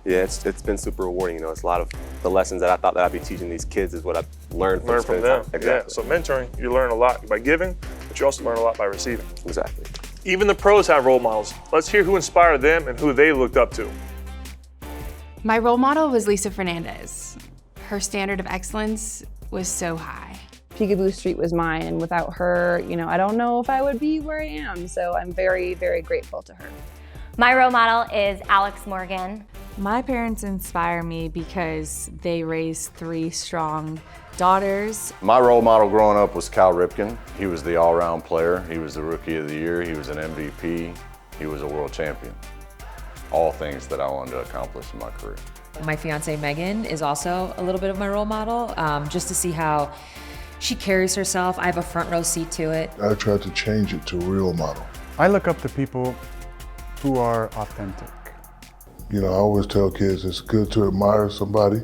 Yeah, it's been super rewarding. You know, it's a lot of the lessons that I thought that I'd be teaching these kids is what I've learned from them. Exactly. Yeah, so mentoring, you learn a lot by giving, but you also learn a lot by receiving. Exactly. Even the pros have role models. Let's hear who inspired them and who they looked up to. My role model was Lisa Fernandez. Her standard of excellence was so high. Peekaboo Street was mine, and without her, I don't know if I would be where I am, so I'm very, very grateful to her. My role model is Alex Morgan. My parents inspire me because they raised 3 strong daughters. My role model growing up was Cal Ripken. He was the all-around player. He was the Rookie of the Year. He was an MVP. He was a world champion. All things that I wanted to accomplish in my career. My fiance Megan is also a little bit of my role model, just to see how she carries herself. I have a front row seat to it. I tried to change it to a real model. I look up to people who are authentic. I always tell kids it's good to admire somebody.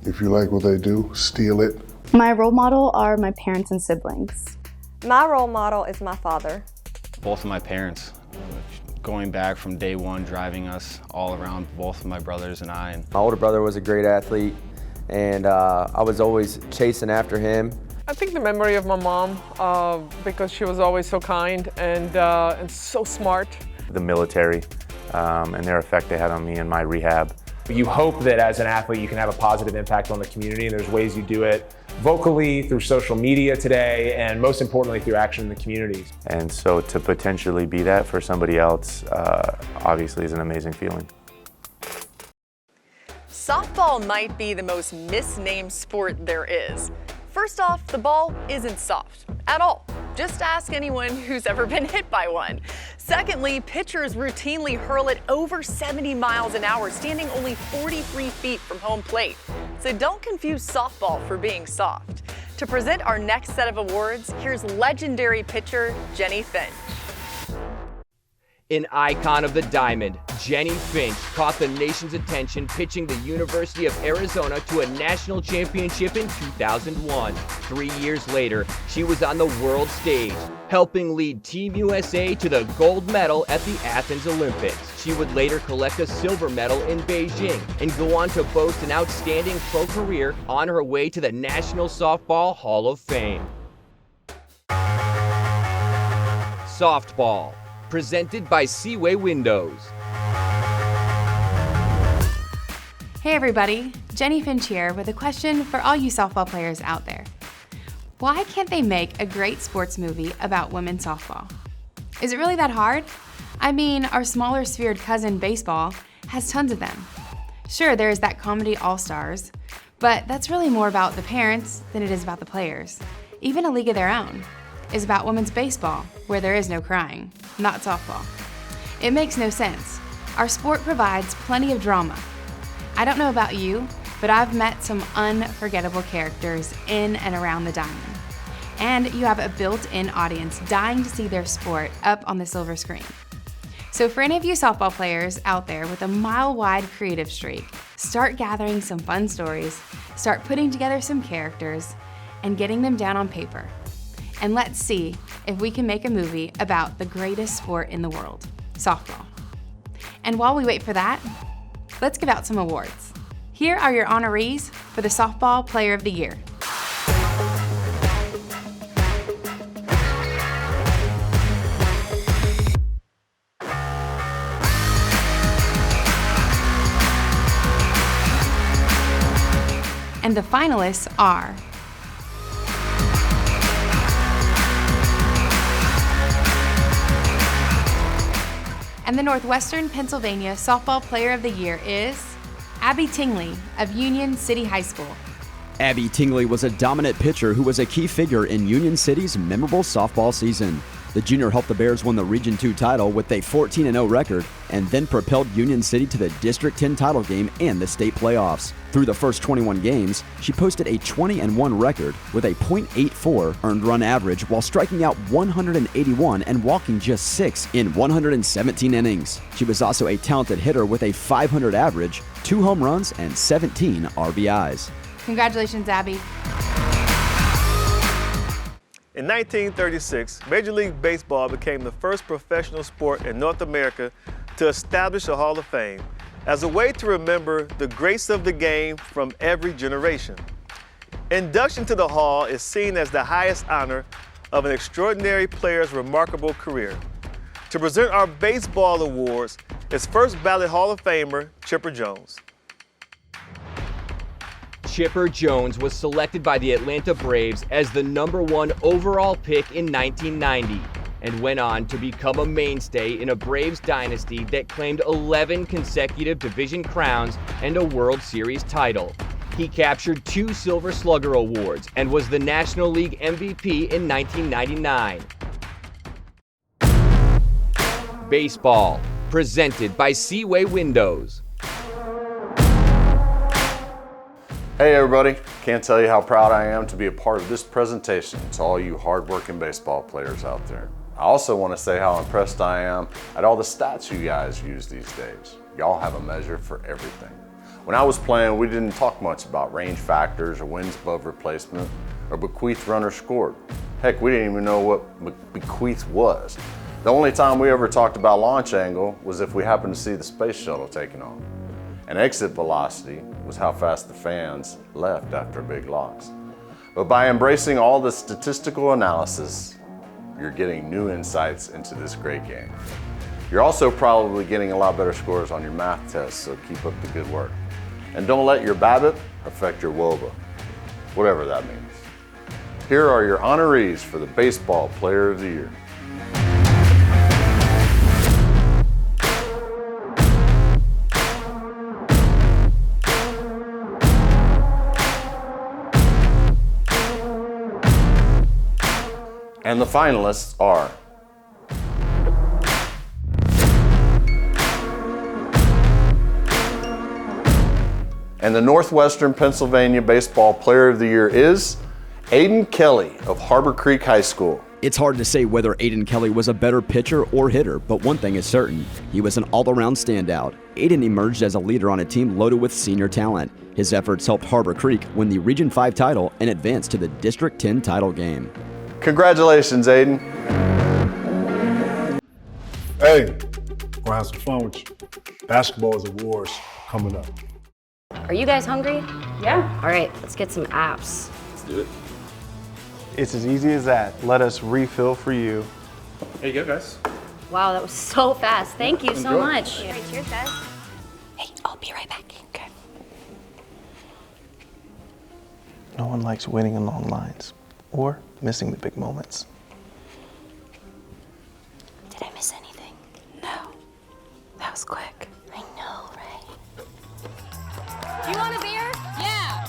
If you like what they do, steal it. My role model are my parents and siblings. My role model is my father. Both of my parents. Going back from day one, driving us all around, both of my brothers and I. My older brother was a great athlete, and I was always chasing after him. I think the memory of my mom, because she was always so kind and so smart. The military and their effect they had on me in my rehab You hope that as an athlete you can have a positive impact on the community, and there's ways you do it vocally, through social media today, and most importantly through action in the communities. And so to potentially be that for somebody else obviously is an amazing feeling. Softball might be the most misnamed sport there is. First off, the ball isn't soft at all. Just ask anyone who's ever been hit by one. Secondly, pitchers routinely hurl it over 70 miles an hour, standing only 43 feet from home plate. So don't confuse softball for being soft. To present our next set of awards, here's legendary pitcher Jennie Finch. An icon of the diamond, Jennie Finch caught the nation's attention pitching the University of Arizona to a national championship in 2001. 3 years later, she was on the world stage, helping lead Team USA to the gold medal at the Athens Olympics. She would later collect a silver medal in Beijing and go on to boast an outstanding pro career on her way to the National Softball Hall of Fame. Softball, presented by Seaway Windows. Hey everybody, Jennie Finch here with a question for all you softball players out there. Why can't they make a great sports movie about women's softball? Is it really that hard? I mean, our smaller sphered cousin baseball has tons of them. Sure, there is that comedy All-Stars, but that's really more about the parents than it is about the players. Even A League of Their Own is about women's baseball, where there is no crying, not softball. It makes no sense. Our sport provides plenty of drama. I don't know about you, but I've met some unforgettable characters in and around the diamond. And you have a built-in audience dying to see their sport up on the silver screen. So for any of you softball players out there with a mile-wide creative streak, start gathering some fun stories, start putting together some characters, and getting them down on paper. And let's see if we can make a movie about the greatest sport in the world, softball. And while we wait for that, let's give out some awards. Here are your honorees for the Softball Player of the Year. And the finalists are and the Northwestern Pennsylvania Softball Player of the Year is Abby Tingley of Union City High School. Abby Tingley was a dominant pitcher who was a key figure in Union City's memorable softball season. The junior helped the Bears win the Region 2 title with a 14-0 record and then propelled Union City to the District 10 title game and the state playoffs. Through the first 21 games, she posted a 20-1 record with a .84 earned run average while striking out 181 and walking just 6 in 117 innings. She was also a talented hitter with a .500 average, 2 home runs, and 17 RBIs. Congratulations, Abby. In 1936, Major League Baseball became the first professional sport in North America to establish a Hall of Fame as a way to remember the greats of the game from every generation. Induction to the Hall is seen as the highest honor of an extraordinary player's remarkable career. To present our baseball awards is first ballot Hall of Famer Chipper Jones. Chipper Jones was selected by the Atlanta Braves as the #1 overall pick in 1990 and went on to become a mainstay in a Braves dynasty that claimed 11 consecutive division crowns and a World Series title. He captured 2 Silver Slugger Awards and was the National League MVP in 1999. Baseball, presented by Seaway Windows. Hey everybody, can't tell you how proud I am to be a part of this presentation to all you hardworking baseball players out there. I also want to say how impressed I am at all the stats you guys use these days. Y'all have a measure for everything. When I was playing, we didn't talk much about range factors or wins above replacement or bequeath runner scored. Heck, we didn't even know what bequeath was. The only time we ever talked about launch angle was if we happened to see the space shuttle taking off. And exit velocity was how fast the fans left after big loss. But by embracing all the statistical analysis, you're getting new insights into this great game. You're also probably getting a lot better scores on your math tests, so keep up the good work. And don't let your BABIP affect your WOBA, whatever that means. Here are your honorees for the Baseball Player of the Year. And the finalists are and the Northwestern Pennsylvania Baseball Player of the Year is Aiden Kelly of Harbor Creek High School. It's hard to say whether Aiden Kelly was a better pitcher or hitter, but one thing is certain. He was an all-around standout. Aiden emerged as a leader on a team loaded with senior talent. His efforts helped Harbor Creek win the Region 5 title and advance to the District 10 title game. Congratulations, Aiden. Hey, we'll have some fun with you. Basketball's awards coming up. Are you guys hungry? Yeah. All right, let's get some apps. Let's do it. It's as easy as that. Let us refill for you. There you go, guys. Wow, that was so fast. Thank you so much. All right, cheers, guys. Hey, I'll be right back. Okay. No one likes waiting in long lines or missing the big moments. Did I miss anything? No. That was quick. I know, right? You want a beer? Yeah.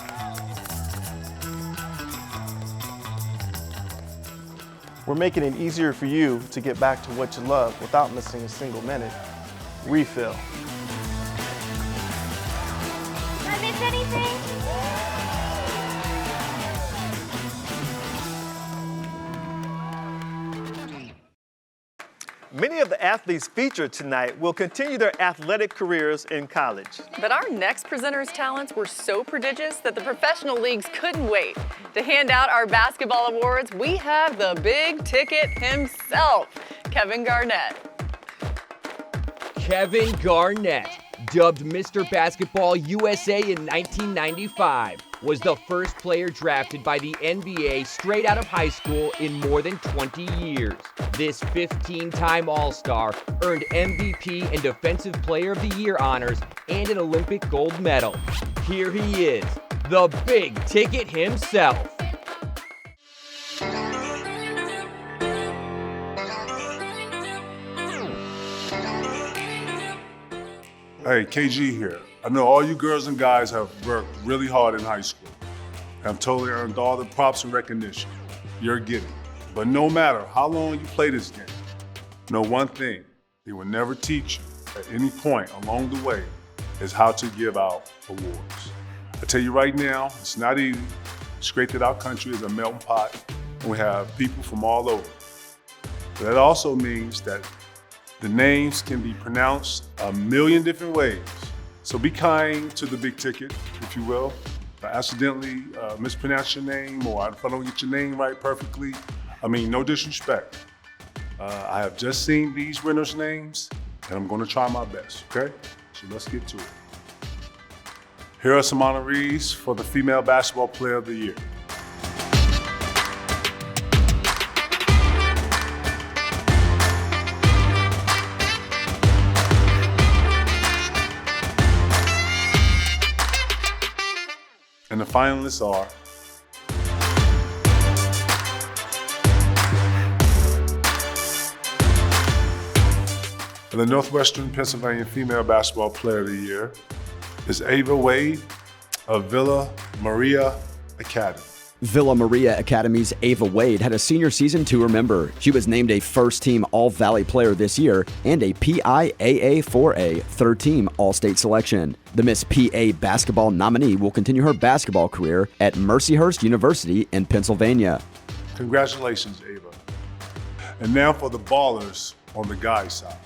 We're making it easier for you to get back to what you love without missing a single minute. Refill. Did I miss anything? Many of the athletes featured tonight will continue their athletic careers in college. But our next presenter's talents were so prodigious that the professional leagues couldn't wait. To hand out our basketball awards, we have the big ticket himself, Kevin Garnett. Kevin Garnett, dubbed Mr. Basketball USA in 1995, was the first player drafted by the NBA straight out of high school in more than 20 years. This 15-time All-Star earned MVP and Defensive Player of the Year honors and an Olympic gold medal. Here he is, the big ticket himself. Hey, KG here. I know all you girls and guys have worked really hard in high school. Have totally earned all the props and recognition you're getting. But no matter how long you play this game, know one thing, they will never teach you at any point along the way is how to give out awards. I tell you right now, it's not easy. It's great that our country is a melting pot and we have people from all over. But that also means that the names can be pronounced a million different ways. So be kind to the big ticket, if you will. If I accidentally mispronounce your name or if I don't get your name right perfectly, I mean, no disrespect. I have just seen these winners' names and I'm gonna try my best, okay? So let's get to it. Here are some honorees for the Female Basketball Player of the Year. And the finalists are for the Northwestern Pennsylvania Female Basketball Player of the Year is Ava Wade of Villa Maria Academy. Villa Maria Academy's Ava Wade had a senior season to remember. She was named a first-team All-Valley player this year and a PIAA-4A third-team All-State selection. The Miss PA basketball nominee will continue her basketball career at Mercyhurst University in Pennsylvania. Congratulations, Ava. And now for the ballers on the guys' side.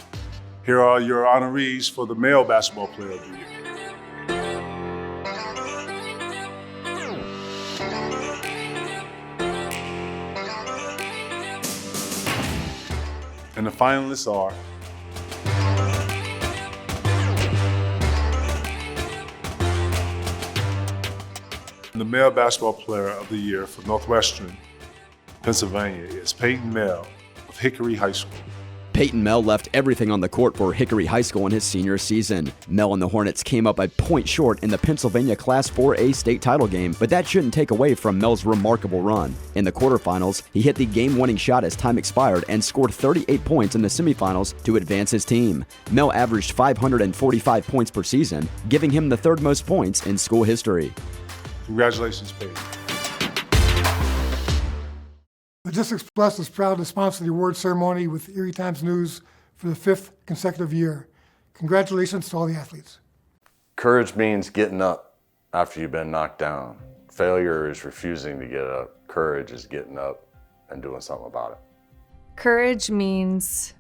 Here are your honorees for the Male Basketball Player of the Year. And the finalists are the Male Basketball Player of the Year for Northwestern, Pennsylvania is Peyton Mell of Hickory High School. Peyton Mel left everything on the court for Hickory High School in his senior season. Mel and the Hornets came up a point short in the Pennsylvania Class 4A state title game, but that shouldn't take away from Mel's remarkable run. In the quarterfinals, he hit the game-winning shot as time expired and scored 38 points in the semifinals to advance his team. Mel averaged 545 points per season, giving him the third most points in school history. Congratulations, Peyton. The District Plus is proud to sponsor the award ceremony with Erie Times News for the 5th consecutive year. Congratulations to all the athletes. Courage means getting up after you've been knocked down. Failure is refusing to get up. Courage is getting up and doing something about it. Courage means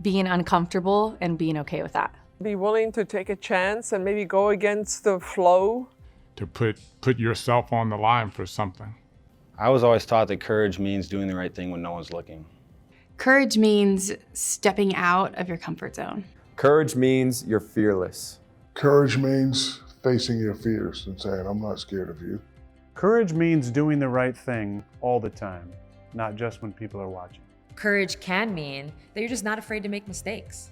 being uncomfortable and being okay with that. Be willing to take a chance and maybe go against the flow. To put yourself on the line for something. I was always taught that courage means doing the right thing when no one's looking. Courage means stepping out of your comfort zone. Courage means you're fearless. Courage means facing your fears and saying, I'm not scared of you. Courage means doing the right thing all the time, not just when people are watching. Courage can mean that you're just not afraid to make mistakes.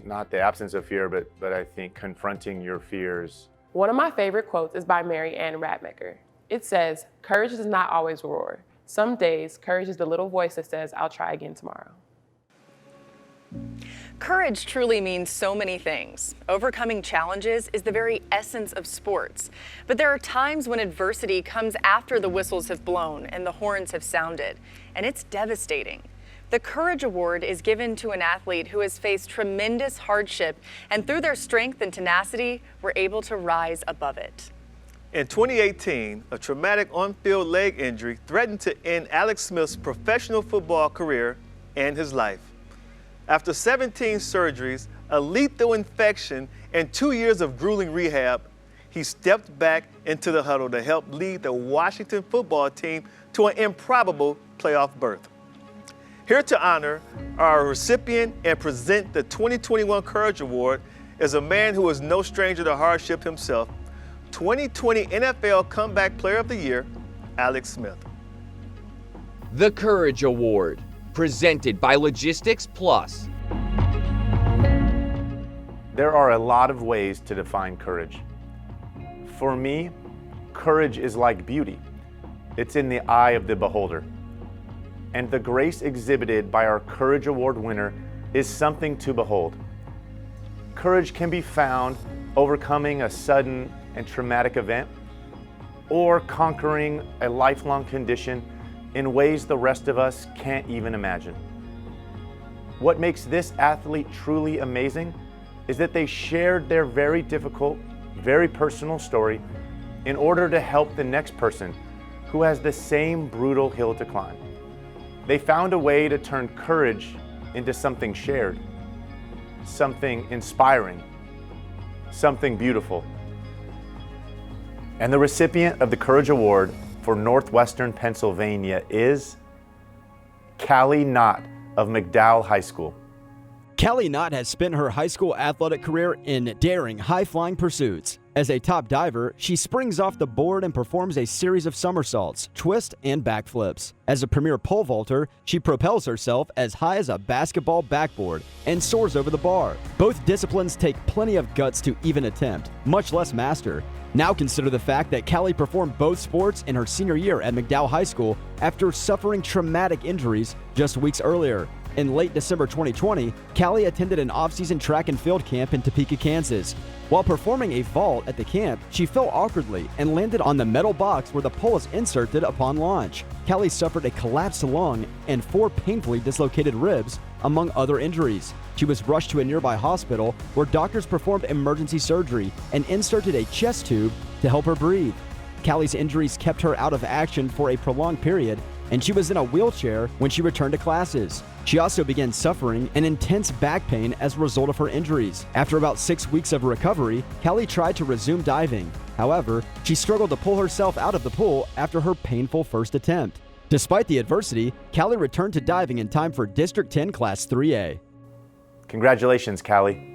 Not the absence of fear, but I think confronting your fears. One of my favorite quotes is by Mary Ann Radmacher. It says, courage does not always roar. Some days, courage is the little voice that says, I'll try again tomorrow. Courage truly means so many things. Overcoming challenges is the very essence of sports. But there are times when adversity comes after the whistles have blown and the horns have sounded, and it's devastating. The Courage Award is given to an athlete who has faced tremendous hardship, and through their strength and tenacity, were able to rise above it. In 2018, a traumatic on-field leg injury threatened to end Alex Smith's professional football career and his life. After 17 surgeries, a lethal infection, and 2 years of grueling rehab, he stepped back into the huddle to help lead the Washington football team to an improbable playoff berth. Here to honor our recipient and present the 2021 Courage Award is a man who is no stranger to hardship himself, 2020 NFL Comeback Player of the Year, Alex Smith. The Courage Award, presented by Logistics Plus. There are a lot of ways to define courage. For me, courage is like beauty. It's in the eye of the beholder. And the grace exhibited by our Courage Award winner is something to behold. Courage can be found overcoming a sudden and traumatic event, or conquering a lifelong condition in ways the rest of us can't even imagine. What makes this athlete truly amazing is that they shared their very difficult, very personal story in order to help the next person who has the same brutal hill to climb. They found a way to turn courage into something shared, something inspiring, something beautiful. And the recipient of the Courage Award for Northwestern Pennsylvania is Callie Knott of McDowell High School. Callie Knott has spent her high school athletic career in daring, high-flying pursuits. As a top diver, she springs off the board and performs a series of somersaults, twists, and backflips. As a premier pole vaulter, she propels herself as high as a basketball backboard and soars over the bar. Both disciplines take plenty of guts to even attempt, much less master. Now consider the fact that Callie performed both sports in her senior year at McDowell High School after suffering traumatic injuries just weeks earlier. In late December 2020, Callie attended an off-season track and field camp in Topeka, Kansas. While performing a vault at the camp, she fell awkwardly and landed on the metal box where the pole is inserted upon launch. Callie suffered a collapsed lung and 4 painfully dislocated ribs, among other injuries. She was rushed to a nearby hospital where doctors performed emergency surgery and inserted a chest tube to help her breathe. Callie's injuries kept her out of action for a prolonged period, and she was in a wheelchair when she returned to classes. She also began suffering an intense back pain as a result of her injuries. After about 6 weeks of recovery, Callie tried to resume diving. However, she struggled to pull herself out of the pool after her painful first attempt. Despite the adversity, Callie returned to diving in time for District 10 Class 3A. Congratulations, Callie.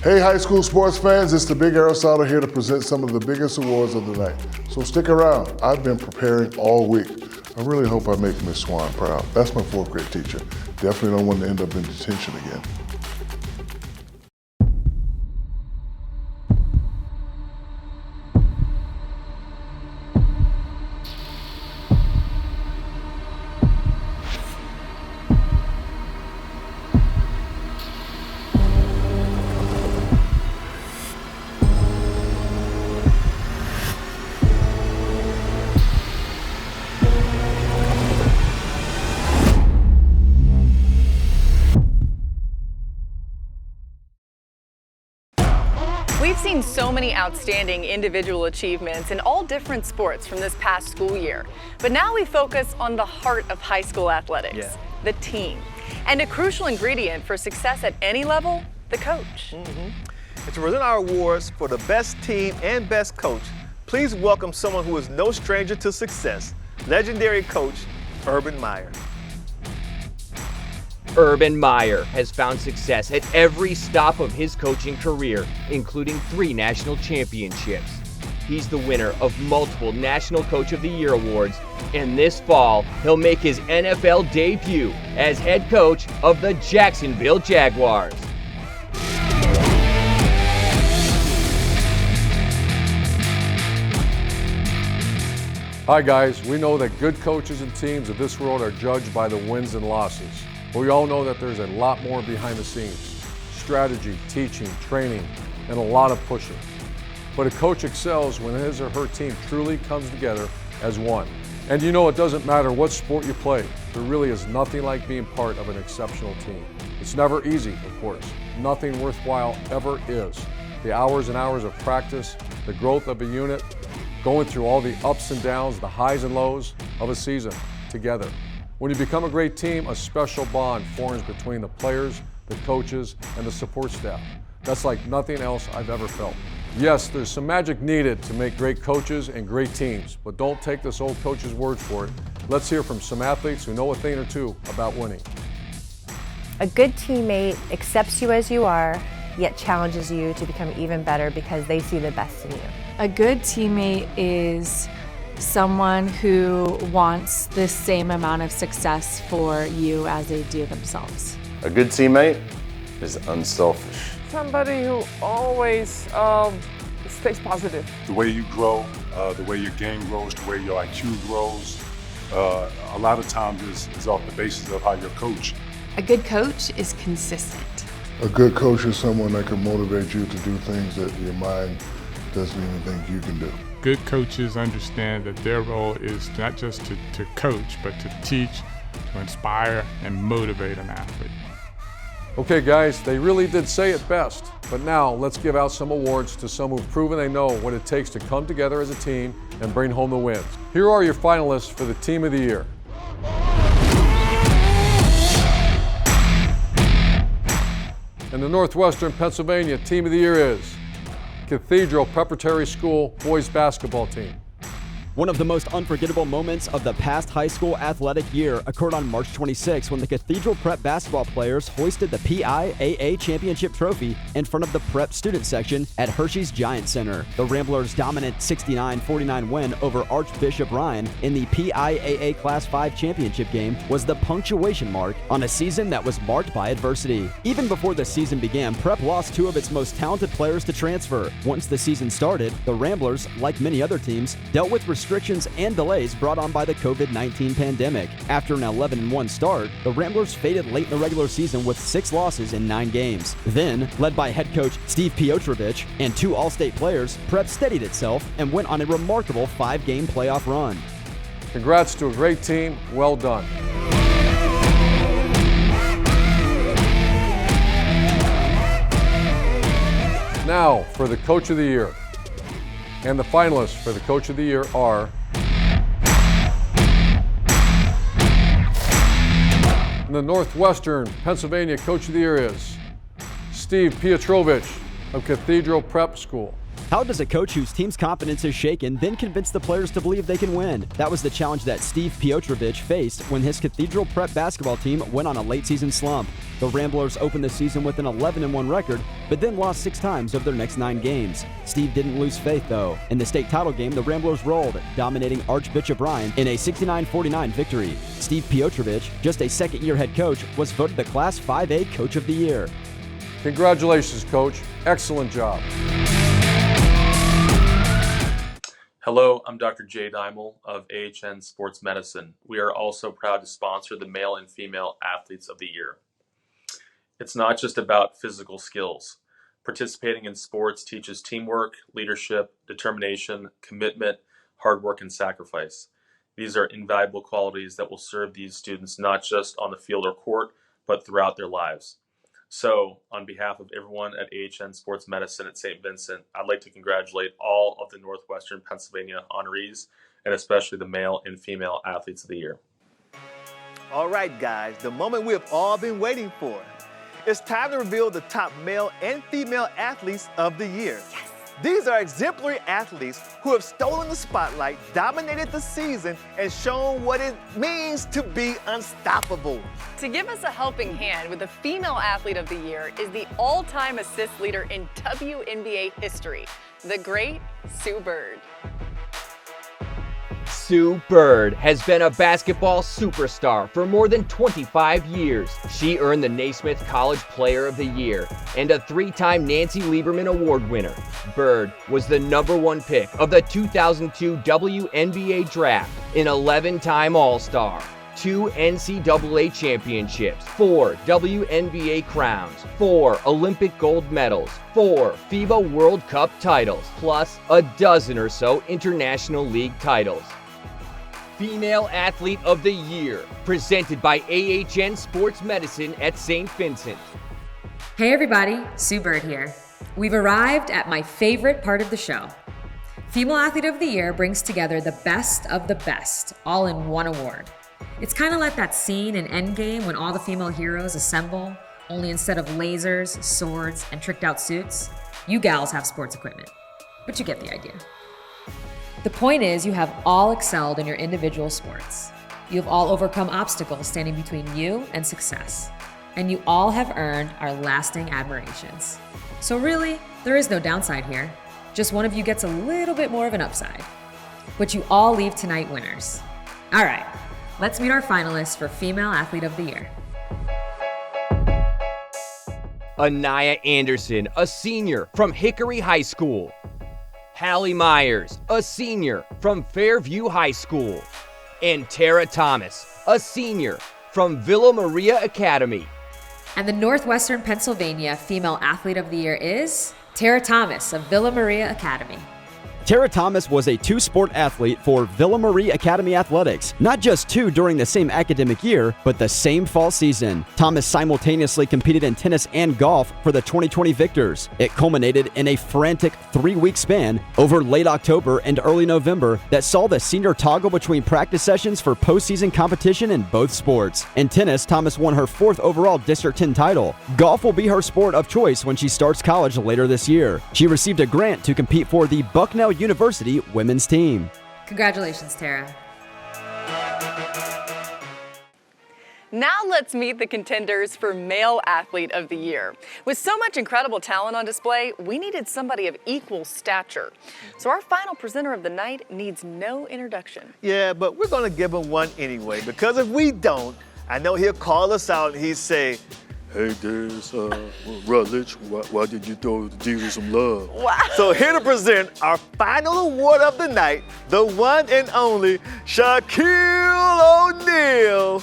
Hey high school sports fans, it's the Big Aristotle here to present some of the biggest awards of the night. So stick around, I've been preparing all week. I really hope I make Miss Swan proud. That's my 4th grade teacher. Definitely don't want to end up in detention again. We've seen so many outstanding individual achievements in all different sports from this past school year. But now we focus on the heart of high school athletics, the team. And a crucial ingredient for success at any level, the coach. And to present our awards for the best team and best coach, please welcome someone who is no stranger to success, legendary coach Urban Meyer. Urban Meyer has found success at every stop of his coaching career, including 3 national championships. He's the winner of multiple National Coach of the Year awards, and this fall, he'll make his NFL debut as head coach of the Jacksonville Jaguars. Hi guys, we know that good coaches and teams of this world are judged by the wins and losses. But we all know that there's a lot more behind the scenes. Strategy, teaching, training, and a lot of pushing. But a coach excels when his or her team truly comes together as one. And you know it doesn't matter what sport you play, there really is nothing like being part of an exceptional team. It's never easy, of course. Nothing worthwhile ever is. The hours and hours of practice, the growth of a unit, going through all the ups and downs, the highs and lows of a season together. When you become a great team, a special bond forms between the players, the coaches, and the support staff. That's like nothing else I've ever felt. Yes, there's some magic needed to make great coaches and great teams, but don't take this old coach's word for it. Let's hear from some athletes who know a thing or two about winning. A good teammate accepts you as you are, yet challenges you to become even better because they see the best in you. A good teammate is someone who wants the same amount of success for you as they do themselves. A good teammate is unselfish. Somebody who always stays positive. The way you grow, the way your game grows, the way your IQ grows, a lot of times is off the basis of how you're coached. A good coach is consistent. A good coach is someone that can motivate you to do things that your mind doesn't even think you can do. Good coaches understand that their role is not just to coach, but to teach, to inspire, and motivate an athlete. Okay guys, they really did say it best. But now let's give out some awards to some who've proven they know what it takes to come together as a team and bring home the wins. Here are your finalists for the Team of the Year. And the Northwestern Pennsylvania Team of the Year is Cathedral Preparatory School Boys Basketball Team. One of the most unforgettable moments of the past high school athletic year occurred on March 26 when the Cathedral Prep basketball players hoisted the PIAA Championship trophy in front of the Prep student section at Hershey's Giant Center. The Ramblers' dominant 69-49 win over Archbishop Ryan in the PIAA Class 5 championship game was the punctuation mark on a season that was marked by adversity. Even before the season began, Prep lost 2 of its most talented players to transfer. Once the season started, the Ramblers, like many other teams, dealt with restrictions and delays brought on by the COVID-19 pandemic. After an 11-1 start, the Ramblers faded late in the regular season with 6 losses in 9 games. Then, led by head coach Steve Piotrovich and 2 All-State players, Prep steadied itself and went on a remarkable 5-game playoff run. Congrats to a great team. Well done. Now for the Coach of the Year. And the finalists for the Coach of the Year are and the Northwestern Pennsylvania Coach of the Year is Steve Piotrovich of Cathedral Prep School. How does a coach whose team's confidence is shaken then convince the players to believe they can win? That was the challenge that Steve Piotrovich faced when his Cathedral Prep basketball team went on a late-season slump. The Ramblers opened the season with an 11-1 record, but then lost 6 times of their next 9 games. Steve didn't lose faith, though. In the state title game, the Ramblers rolled, dominating Archbishop Ryan in a 69-49 victory. Steve Piotrovich, just a second-year head coach, was voted the Class 5A Coach of the Year. Congratulations, Coach. Excellent job. Hello, I'm Dr. Jay Dimel of AHN Sports Medicine. We are also proud to sponsor the Male and Female Athletes of the Year. It's not just about physical skills. Participating in sports teaches teamwork, leadership, determination, commitment, hard work, and sacrifice. These are invaluable qualities that will serve these students not just on the field or court, but throughout their lives. So, on behalf of everyone at AHN Sports Medicine at St. Vincent, I'd like to congratulate all of the Northwestern Pennsylvania honorees, and especially the Male and Female Athletes of the Year. All right, guys, the moment we have all been waiting for. It's time to reveal the top male and female athletes of the year. Yes. These are exemplary athletes who have stolen the spotlight, dominated the season, and shown what it means to be unstoppable. To give us a helping hand with the Female Athlete of the Year is the all-time assist leader in WNBA history, the great Sue Bird. Sue Bird has been a basketball superstar for more than 25 years. She earned the Naismith College Player of the Year and a 3-time Nancy Lieberman Award winner. Bird was the #1 pick of the 2002 WNBA draft, an 11-time All-Star, 2 NCAA championships, 4 WNBA crowns, 4 Olympic gold medals, 4 FIBA World Cup titles, plus a dozen or so International League titles. Female Athlete of the Year, presented by AHN Sports Medicine at St. Vincent. Hey everybody, Sue Bird here. We've arrived at my favorite part of the show. Female Athlete of the Year brings together the best of the best, all in one award. It's kind of like that scene in Endgame when all the female heroes assemble, only instead of lasers, swords, and tricked out suits, you gals have sports equipment. But you get the idea. The point is, you have all excelled in your individual sports. You have all overcome obstacles standing between you and success. And you all have earned our lasting admirations. So really, there is no downside here. Just one of you gets a little bit more of an upside. But you all leave tonight winners. All right, let's meet our finalists for Female Athlete of the Year. Anaya Anderson, a senior from Hickory High School. Hallie Myers, a senior from Fairview High School. And Tara Thomas, a senior from Villa Maria Academy. And the Northwestern Pennsylvania Female Athlete of the Year is Tara Thomas of Villa Maria Academy. Tara Thomas was a 2-sport athlete for Villa Marie Academy Athletics. Not just 2 during the same academic year, but the same fall season. Thomas simultaneously competed in tennis and golf for the 2020 victors. It culminated in a frantic 3-week span over late October and early November that saw the senior toggle between practice sessions for postseason competition in both sports. In tennis, Thomas won her 4th overall District 10 title. Golf will be her sport of choice when she starts college later this year. She received a grant to compete for the Bucknell University women's team. Congratulations, Tara. Now let's meet the contenders for Male Athlete of the Year. With so much incredible talent on display, we needed somebody of equal stature. So our final presenter of the night needs no introduction. Yeah, but we're gonna give him one anyway, because if we don't, I know he'll call us out and he'd say, "Hey, there's Rutledge. Why did you throw the Jesus some love?" Wow. So here to present our final award of the night, the one and only Shaquille O'Neal.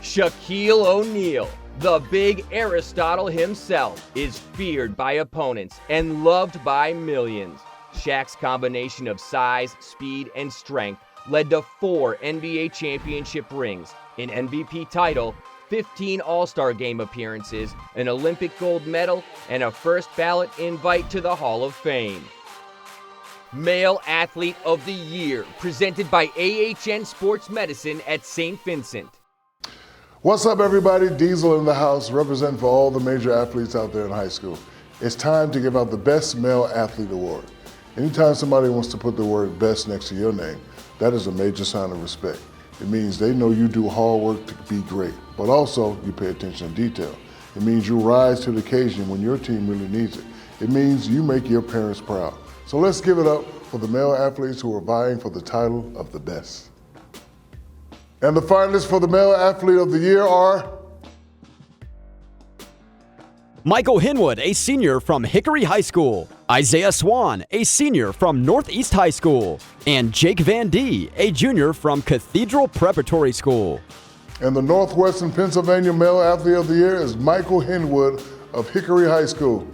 Shaquille O'Neal, the big Aristotle himself, is feared by opponents and loved by millions. Shaq's combination of size, speed, and strength led to 4 NBA championship rings, an MVP title, 15 All-Star Game appearances, an Olympic gold medal, and a first ballot invite to the Hall of Fame. Male Athlete of the Year, presented by AHN Sports Medicine at St. Vincent. What's up, everybody? Diesel in the house, representing for all the major athletes out there in high school. It's time to give out the Best Male Athlete Award. Anytime somebody wants to put the word best next to your name, that is a major sign of respect. It means they know you do hard work to be great, but also you pay attention to detail. It means you rise to the occasion when your team really needs it. It means you make your parents proud. So let's give it up for the male athletes who are vying for the title of the best. And the finalists for the Male Athlete of the Year are Michael Hinwood, a senior from Hickory High School. Isaiah Swan, a senior from Northeast High School. And Jake Van D, a junior from Cathedral Preparatory School. And the Northwestern Pennsylvania Male Athlete of the Year is Michael Hinwood of Hickory High School.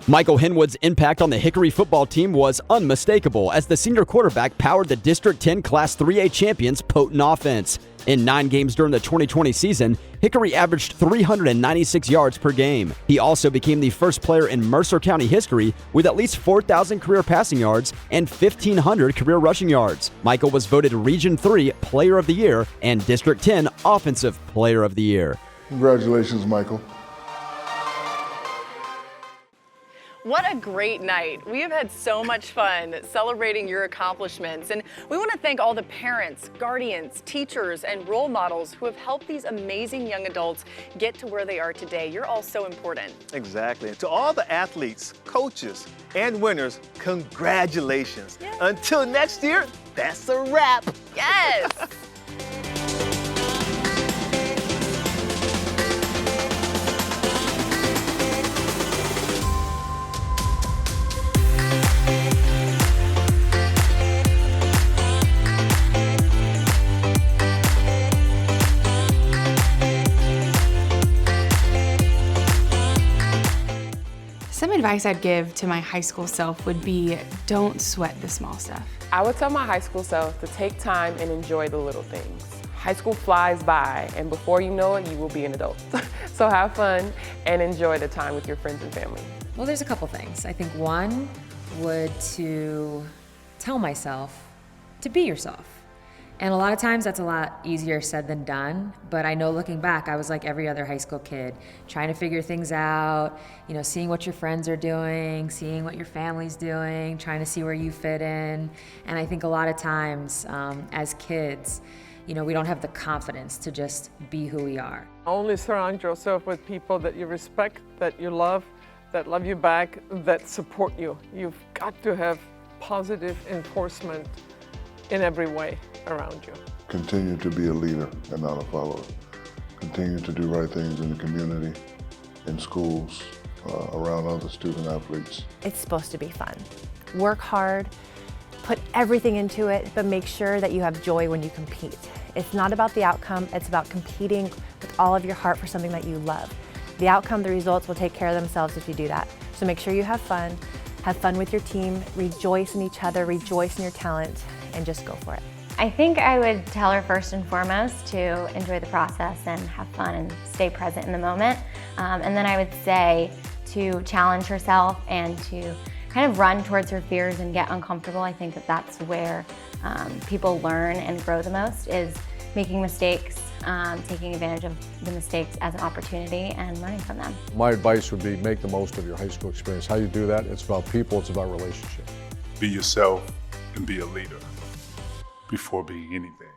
Michael Hinwood's impact on the Hickory football team was unmistakable as the senior quarterback powered the District 10 Class 3A champions' potent offense. In 9 games during the 2020 season, Hickory averaged 396 yards per game. He also became the first player in Mercer County history with at least 4,000 career passing yards and 1,500 career rushing yards. Michael was voted Region 3 Player of the Year and District 10 Offensive Player of the Year. Congratulations, Michael. What a great night. We have had so much fun celebrating your accomplishments, and we want to thank all the parents, guardians, teachers, and role models who have helped these amazing young adults get to where they are today. You're all so important. Exactly. And to all the athletes, coaches, and winners, congratulations. Yes. Until next year, that's a wrap. Yes. Some advice I'd give to my high school self would be, don't sweat the small stuff. I would tell my high school self to take time and enjoy the little things. High school flies by, and before you know it, you will be an adult. So have fun and enjoy the time with your friends and family. Well, there's a couple things. I think one would to tell myself to be yourself. And a lot of times that's a lot easier said than done, but I know looking back, I was like every other high school kid, trying to figure things out, seeing what your friends are doing, seeing what your family's doing, trying to see where you fit in. And I think a lot of times as kids, we don't have the confidence to just be who we are. Only surround yourself with people that you respect, that you love you back, that support you. You've got to have positive enforcement in every way around you. Continue to be a leader and not a follower. Continue to do right things in the community, in schools, around other student athletes. It's supposed to be fun. Work hard, put everything into it, but make sure that you have joy when you compete. It's not about the outcome, it's about competing with all of your heart for something that you love. The outcome, the results will take care of themselves if you do that. So make sure you have fun with your team, rejoice in each other, rejoice in your talent, and just go for it. I think I would tell her first and foremost to enjoy the process and have fun and stay present in the moment. And then I would say to challenge herself and to kind of run towards her fears and get uncomfortable. I think that's where people learn and grow the most, is making mistakes, taking advantage of the mistakes as an opportunity and learning from them. My advice would be make the most of your high school experience. How you do that, it's about people, it's about relationships. Be yourself and be a leader before being anything.